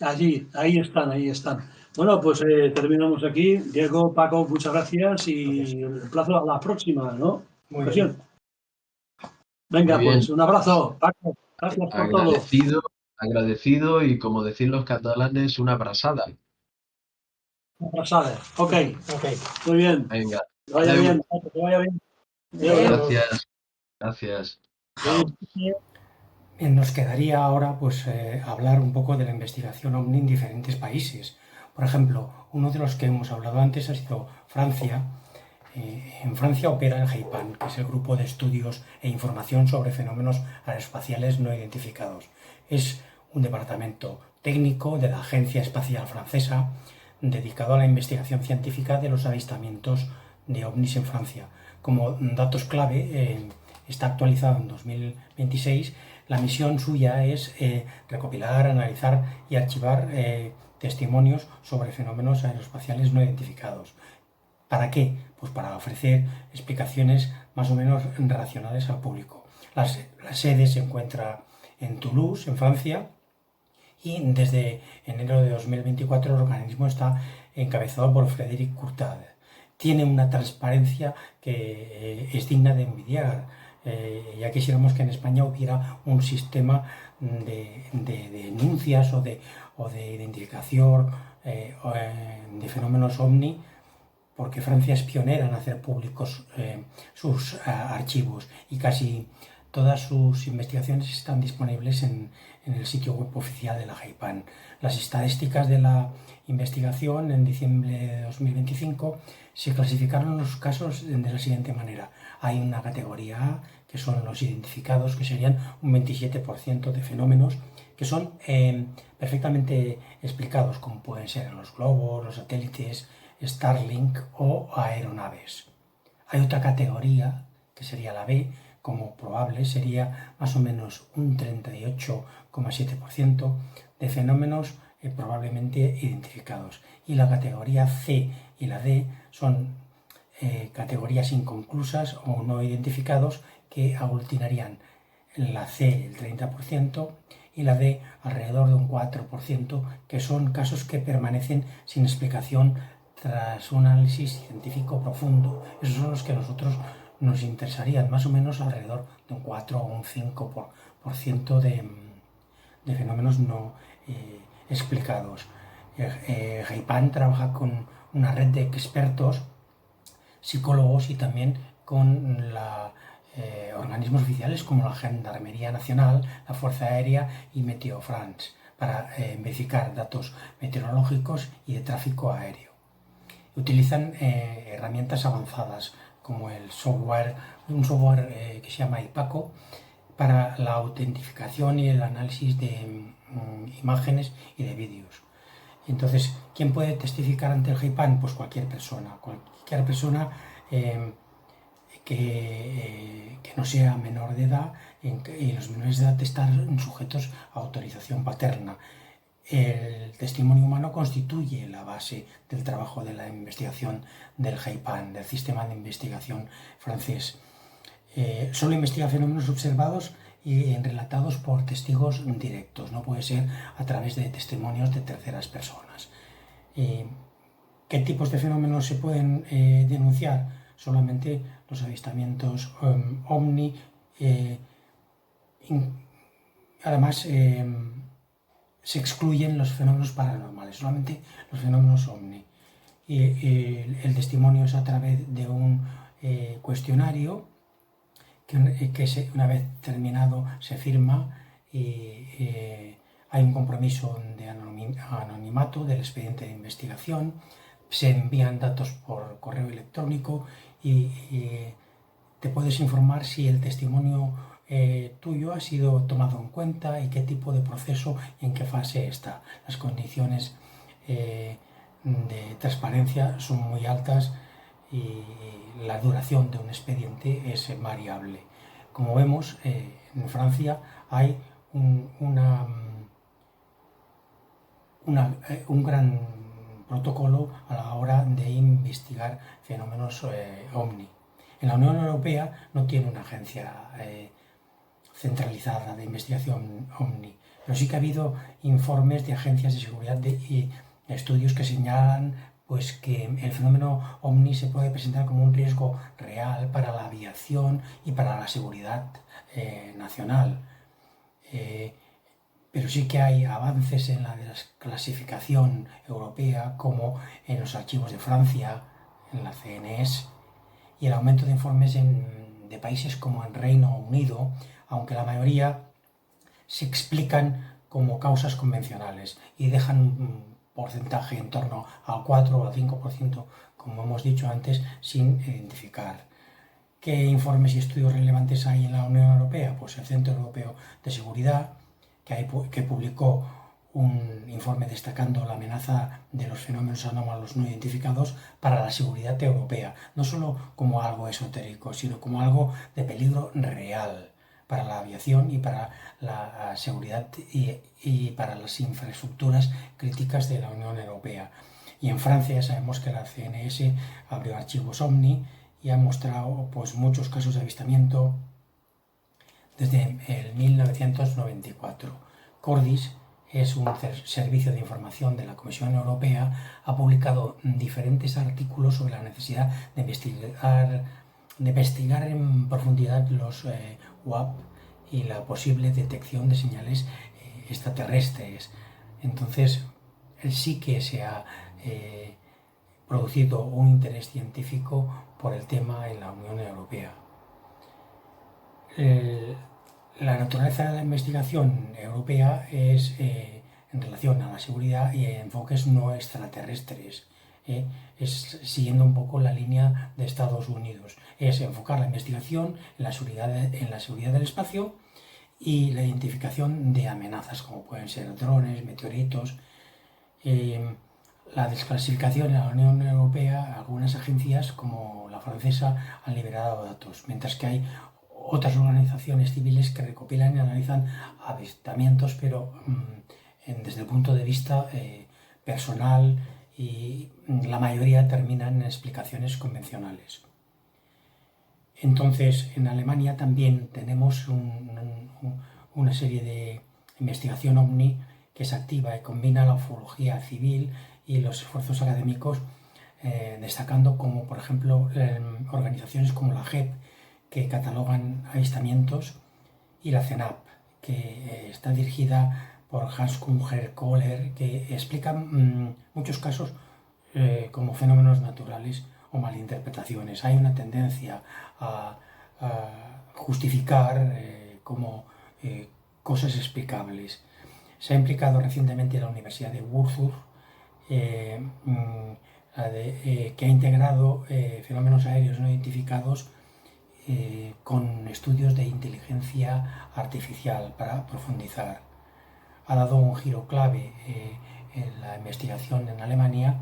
Allí, ahí están, ahí están. Bueno, pues terminamos aquí. Diego, Paco, muchas gracias y emplazo a la próxima, ¿no? Muy bien. Ocasión. Venga, Muy bien, pues un abrazo, Paco. Gracias por todo. agradecido y como decir los catalanes, una abrazada. Una pasada. Ok, Ok. muy bien. Venga, Que vaya bien, Paco, que vaya bien. Adiós. gracias. Chao. Nos quedaría ahora pues hablar un poco de la investigación OVNI en diferentes países. Por ejemplo, uno de los que hemos hablado antes ha sido Francia. En Francia opera el GEIPAN, que es el Grupo de Estudios e Información sobre Fenómenos Aeroespaciales No Identificados. Es un departamento técnico de la Agencia Espacial Francesa dedicado a la investigación científica de los avistamientos de ovnis en Francia. Como datos clave, está actualizado en 2026. La misión suya es recopilar, analizar y archivar testimonios sobre fenómenos aeroespaciales no identificados. ¿Para qué? Pues para ofrecer explicaciones más o menos racionales al público. La sede se encuentra en Toulouse, en Francia, y desde enero de 2024 el organismo está encabezado por Frédéric Courtade. Tiene una transparencia que es digna de envidiar. Ya quisiéramos que en España hubiera un sistema de denuncias o de identificación de fenómenos OVNI, porque Francia es pionera en hacer públicos sus archivos y casi todas sus investigaciones están disponibles en el sitio web oficial de la GEIPAN. Las estadísticas de la investigación en diciembre de 2025 se clasificaron los casos de la siguiente manera. Hay una categoría A, que son los identificados, que serían un 27% de fenómenos que son perfectamente explicados, como pueden ser los globos, los satélites, Starlink o aeronaves. Hay otra categoría, que sería la B, como probable, sería más o menos un 38,7% de fenómenos probablemente identificados. Y la categoría C y la D son categorías inconclusas o no identificados, que aglutinarían la C el 30% y la D alrededor de un 4%, que son casos que permanecen sin explicación tras un análisis científico profundo. Esos son los que a nosotros nos interesarían, más o menos alrededor de un 4 o un 5% de fenómenos no explicados. GEIPAN trabaja con una red de expertos, psicólogos y también con organismos oficiales como la Gendarmería Nacional, la Fuerza Aérea y Meteo France para verificar datos meteorológicos y de tráfico aéreo. Utilizan herramientas avanzadas como un software que se llama IPACO, para la autentificación y el análisis de imágenes y de vídeos. Entonces, ¿quién puede testificar ante el GEIPAN? Pues cualquier persona que no sea menor de edad, y los menores de edad están sujetos a autorización paterna. El testimonio humano constituye la base del trabajo de la investigación del GEIPAN, del sistema de investigación francés. Solo investiga fenómenos observados y relatados por testigos directos, no puede ser a través de testimonios de terceras personas. ¿Qué tipos de fenómenos se pueden denunciar? Solamente los avistamientos OVNI. Además, se excluyen los fenómenos paranormales, solamente los fenómenos OVNI. El testimonio es a través de un cuestionario que una vez terminado se firma, y hay un compromiso de anonimato del expediente de investigación, se envían datos por correo electrónico y te puedes informar si el testimonio tuyo ha sido tomado en cuenta y qué tipo de proceso y en qué fase está. Las condiciones de transparencia son muy altas y la duración de un expediente es variable. Como vemos, en Francia hay un gran protocolo a la hora de investigar fenómenos OVNI. En la Unión Europea no tiene una agencia centralizada de investigación OVNI, pero sí que ha habido informes de agencias de seguridad y estudios que señalan pues que el fenómeno OVNI se puede presentar como un riesgo real para la aviación y para la seguridad nacional. Pero sí que hay avances en la desclasificación europea, como en los archivos de Francia, en la CNES, y el aumento de informes de países como el Reino Unido, aunque la mayoría se explican como causas convencionales y dejan un porcentaje en torno al 4 o al 5%, como hemos dicho antes, sin identificar. ¿Qué informes y estudios relevantes hay en la Unión Europea? Pues el Centro Europeo de Seguridad, que publicó un informe destacando la amenaza de los fenómenos anómalos no identificados para la seguridad europea, no solo como algo esotérico, sino como algo de peligro real para la aviación y para la seguridad y para las infraestructuras críticas de la Unión Europea. Y en Francia sabemos que la CNS abrió archivos OVNI y ha mostrado pues muchos casos de avistamiento desde el 1994. Cordis es un servicio de información de la Comisión Europea, ha publicado diferentes artículos sobre la necesidad de investigar en profundidad los UAP y la posible detección de señales extraterrestres. Entonces, sí que se ha producido un interés científico por el tema en la Unión Europea. La naturaleza de la investigación europea es en relación a la seguridad y enfoques no extraterrestres. Es siguiendo un poco la línea de Estados Unidos. Es enfocar la investigación en la seguridad del espacio y la identificación de amenazas, como pueden ser drones, meteoritos. La desclasificación en la Unión Europea, algunas agencias como la francesa han liberado datos, mientras que hay otras organizaciones civiles que recopilan y analizan avistamientos, pero desde el punto de vista personal, y la mayoría terminan en explicaciones convencionales. Entonces, en Alemania también tenemos una serie de investigación OVNI que es activa y combina la ufología civil y los esfuerzos académicos, destacando como, por ejemplo, organizaciones como la JEP, que catalogan avistamientos, y la CENAP, que está dirigida por Hans-Künger Kohler, que explica muchos casos como fenómenos naturales o malinterpretaciones. Hay una tendencia a justificar como cosas explicables. Se ha implicado recientemente la Universidad de Würzburg, que ha integrado fenómenos aéreos no identificados con estudios de inteligencia artificial para profundizar. Ha dado un giro clave en la investigación en Alemania,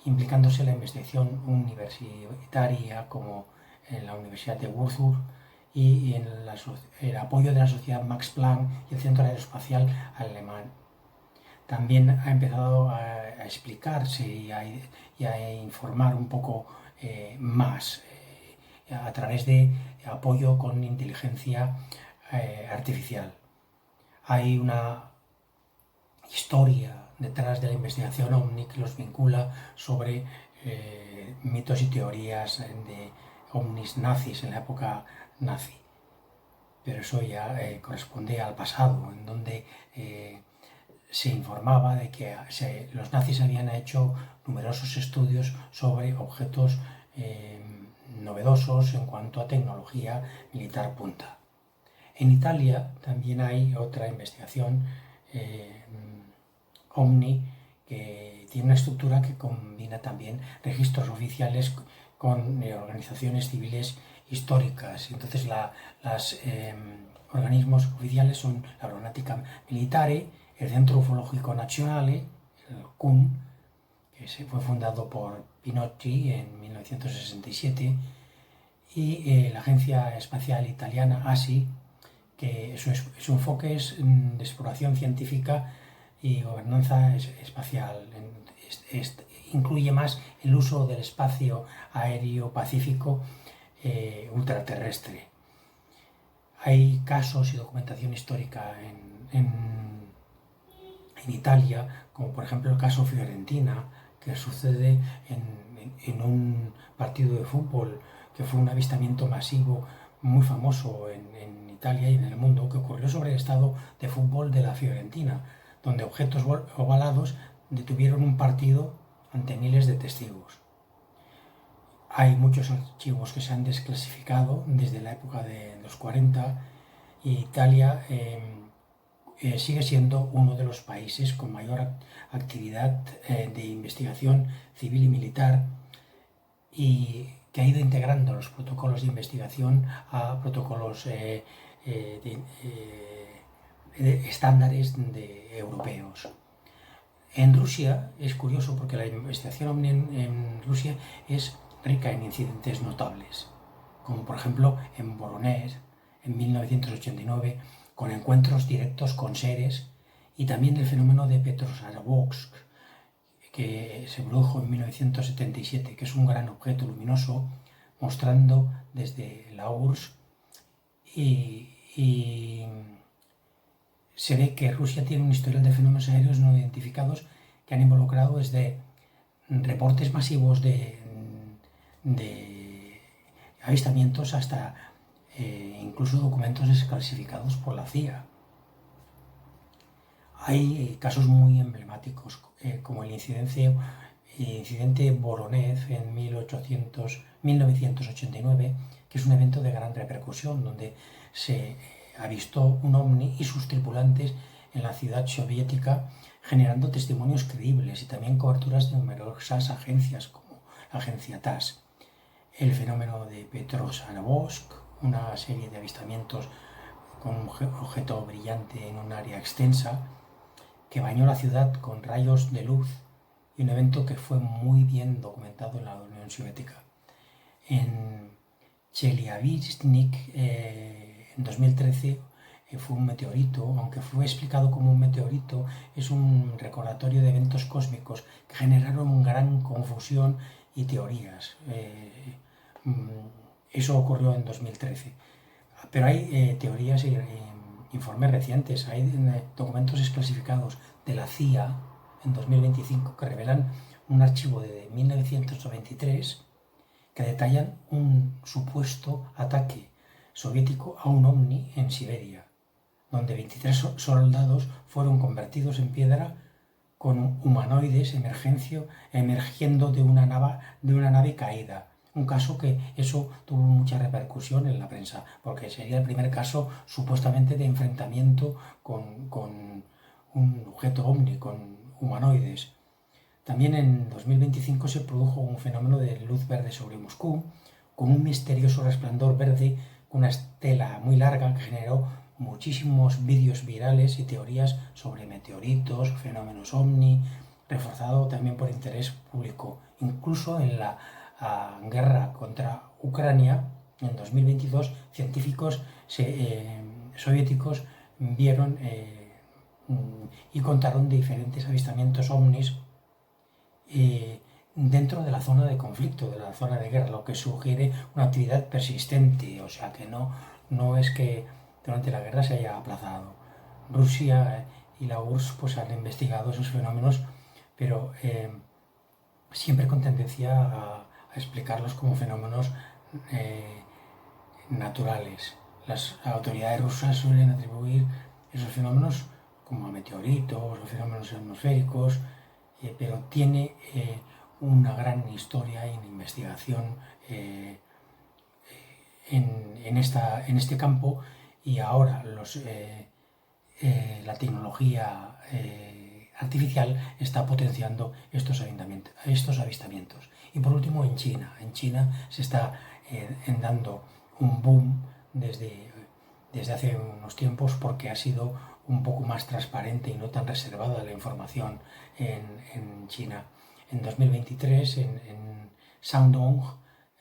implicándose la investigación universitaria como en la Universidad de Würzburg y en el apoyo de la Sociedad Max Planck y el Centro Aeroespacial Alemán. También ha empezado a explicarse y a informar un poco más a través de apoyo con inteligencia artificial. Hay una historia detrás de la investigación OVNI que los vincula sobre mitos y teorías de ovnis nazis en la época nazi. Pero eso ya corresponde al pasado, en donde se informaba de que los nazis habían hecho numerosos estudios sobre objetos novedosos en cuanto a tecnología militar punta. En Italia también hay otra investigación OVNI que tiene una estructura que combina también registros oficiales con organizaciones civiles históricas. Entonces los organismos oficiales son la Aeronautica Militare, el Centro Ufológico Nazionale, el CUN, que fue fundado por Pinocchi en 1967, y la Agencia Espacial Italiana ASI, que su enfoque es de exploración científica y gobernanza espacial. Incluye más el uso del espacio aéreo pacífico ultraterrestre. Hay casos y documentación histórica en Italia, como por ejemplo el caso Fiorentina, que sucede en un partido de fútbol, que fue un avistamiento masivo muy famoso en Italia y en el mundo, que ocurrió sobre el estado de fútbol de la Fiorentina, donde objetos ovalados detuvieron un partido ante miles de testigos. Hay muchos archivos que se han desclasificado desde la época de los 40 y Italia sigue siendo uno de los países con mayor actividad de investigación civil y militar y que ha ido integrando los protocolos de investigación a protocolos estándares europeos. En Rusia es curioso porque la investigación OVNI en Rusia es rica en incidentes notables, como por ejemplo en Voronezh en 1989, con encuentros directos con seres, y también el fenómeno de Petrosavodsk, que se produjo en 1977, que es un gran objeto luminoso mostrando desde la URSS y se ve que Rusia tiene un historial de fenómenos aéreos no identificados que han involucrado desde reportes masivos de avistamientos hasta incluso documentos desclasificados por la CIA. Hay casos muy emblemáticos como el incidente Voronezh en 1989, que es un evento de gran repercusión donde se avistó un ovni y sus tripulantes en la ciudad soviética, generando testimonios creíbles y también coberturas de numerosas agencias como la agencia TASS. El fenómeno de Petrosavodsk, una serie de avistamientos con un objeto brillante en un área extensa que bañó la ciudad con rayos de luz, y un evento que fue muy bien documentado en la Unión Soviética. En Chelyabinsk, en 2013, fue un meteorito. Aunque fue explicado como un meteorito, es un recordatorio de eventos cósmicos que generaron gran confusión y teorías. Eso ocurrió en 2013. Pero hay teorías y informes recientes, hay documentos desclasificados de la CIA en 2025 que revelan un archivo de 1993 que detallan un supuesto ataque soviético a un ovni en Siberia, donde 23 soldados fueron convertidos en piedra con humanoides emergiendo de una nave caída. Un caso que eso tuvo mucha repercusión en la prensa, porque sería el primer caso supuestamente de enfrentamiento con un objeto ovni, con humanoides. También en 2025 se produjo un fenómeno de luz verde sobre Moscú, con un misterioso resplandor verde con una estela muy larga que generó muchísimos vídeos virales y teorías sobre meteoritos, fenómenos ovni, reforzado también por interés público. Incluso en la guerra contra Ucrania, en 2022, científicos soviéticos vieron y contaron diferentes avistamientos ovnis dentro de la zona de conflicto, de la zona de guerra, lo que sugiere una actividad persistente, o sea que no es que durante la guerra se haya aplazado. Rusia y la URSS pues, han investigado esos fenómenos, pero siempre con tendencia a explicarlos como fenómenos naturales. Las autoridades rusas suelen atribuir esos fenómenos como a meteoritos o fenómenos atmosféricos, pero tiene una gran historia en investigación en este campo, y ahora la tecnología artificial está potenciando estos avistamientos. Y por último, en China se está dando un boom desde hace unos tiempos, porque ha sido un poco más transparente y no tan reservada la información en China. En 2023, en Shandong,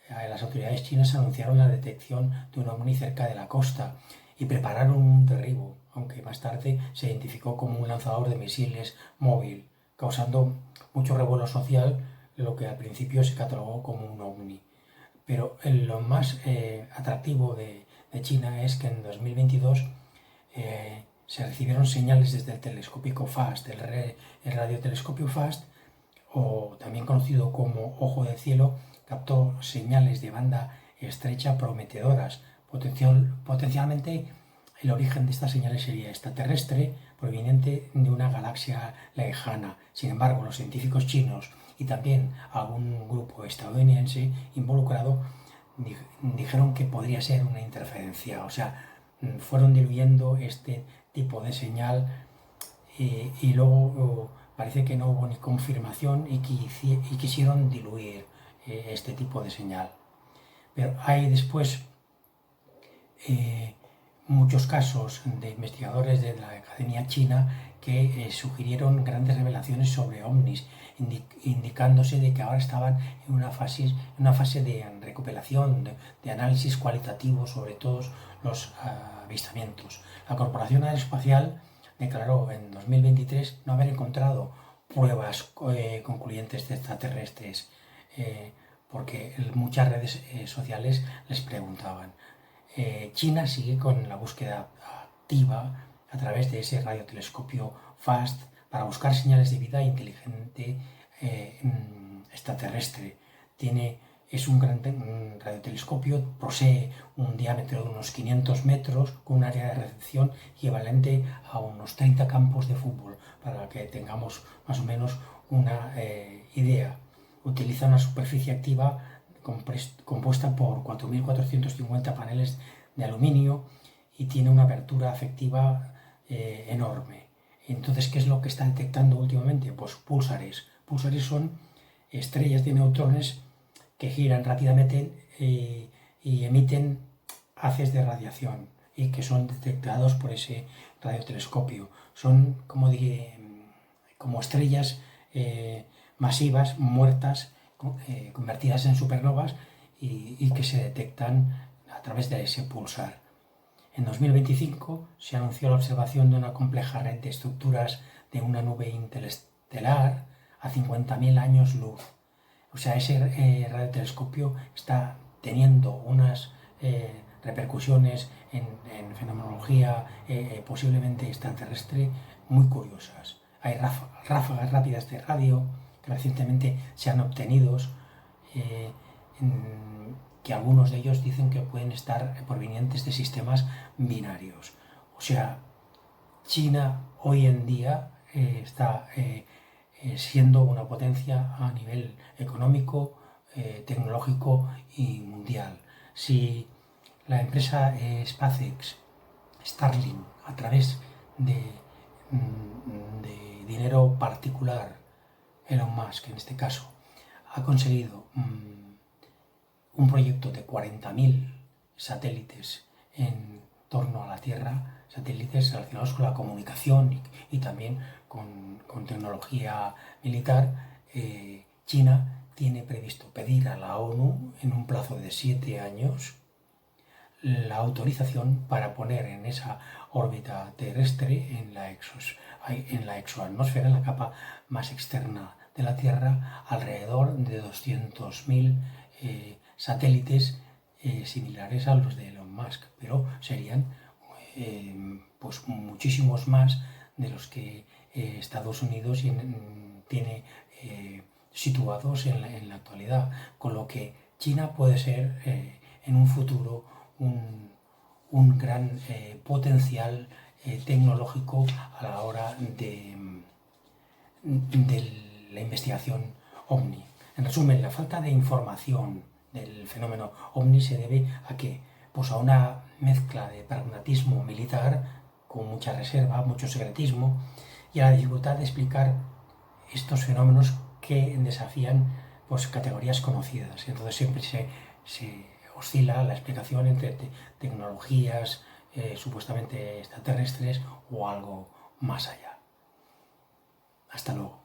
las autoridades chinas anunciaron la detección de un ovni cerca de la costa y prepararon un derribo, aunque más tarde se identificó como un lanzador de misiles móvil, causando mucho revuelo social, lo que al principio se catalogó como un ovni. Pero lo más atractivo de China es que en 2022 se recibieron señales desde el telescópico FAST, el radiotelescopio FAST, o también conocido como ojo de cielo, captó señales de banda estrecha prometedoras. Potencialmente el origen de estas señales sería extraterrestre, proveniente de una galaxia lejana. Sin embargo, los científicos chinos y también algún grupo estadounidense involucrado dijeron que podría ser una interferencia, o sea, fueron diluyendo este tipo de señal y luego parece que no hubo ni confirmación y quisieron diluir este tipo de señal. Pero hay después muchos casos de investigadores de la Academia China que sugirieron grandes revelaciones sobre ovnis, indicándose de que ahora estaban en una fase de recopilación, de análisis cualitativo sobre todos los avistamientos. La Corporación Aeroespacial declaró en 2023 no haber encontrado pruebas concluyentes de extraterrestres, porque muchas redes sociales les preguntaban. China sigue con la búsqueda activa a través de ese radiotelescopio FAST para buscar señales de vida inteligente extraterrestre. Es un gran radiotelescopio, posee un diámetro de unos 500 metros con un área de recepción equivalente a unos 30 campos de fútbol, para que tengamos más o menos una idea. Utiliza una superficie activa compuesta por 4.450 paneles de aluminio y tiene una apertura efectiva enorme. Entonces, ¿qué es lo que está detectando últimamente? Pues púlsares. Púlsares son estrellas de neutrones que giran rápidamente y emiten haces de radiación y que son detectados por ese radiotelescopio. Son como estrellas masivas, muertas, convertidas en supernovas y que se detectan a través de ese pulsar. En 2025 se anunció la observación de una compleja red de estructuras de una nube interestelar a 50.000 años luz. O sea, ese radiotelescopio está teniendo unas repercusiones en fenomenología posiblemente extraterrestre muy curiosas. Hay ráfagas rápidas de radio que recientemente se han obtenido, que algunos de ellos dicen que pueden estar provenientes de sistemas binarios. O sea, China hoy en día está siendo una potencia a nivel económico, tecnológico y mundial. Si la empresa SpaceX, Starlink, a través de dinero particular, Elon Musk, en este caso, ha conseguido un proyecto de 40.000 satélites en torno a la Tierra, satélites relacionados con la comunicación y también con tecnología militar. China tiene previsto pedir a la ONU en un plazo de 7 años la autorización para poner en esa órbita terrestre, en la exoatmósfera, en la capa más externa de la Tierra, alrededor de 200.000 satélites similares a los de Elon Musk, pero serían pues muchísimos más de los que Estados Unidos tiene situados en la actualidad, con lo que China puede ser en un futuro un gran potencial tecnológico a la hora de la investigación OVNI. En resumen, la falta de información del fenómeno OVNI se debe a que, pues a una mezcla de pragmatismo militar con mucha reserva, mucho secretismo, y a la dificultad de explicar estos fenómenos que desafían pues categorías conocidas. Entonces siempre se oscila la explicación entre tecnologías supuestamente extraterrestres o algo más allá. Hasta luego.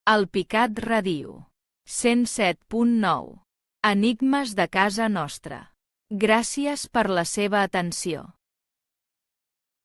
Alpicat Ràdio 107.9. Enigmes de casa nostra. Gràcies per la seva atenció.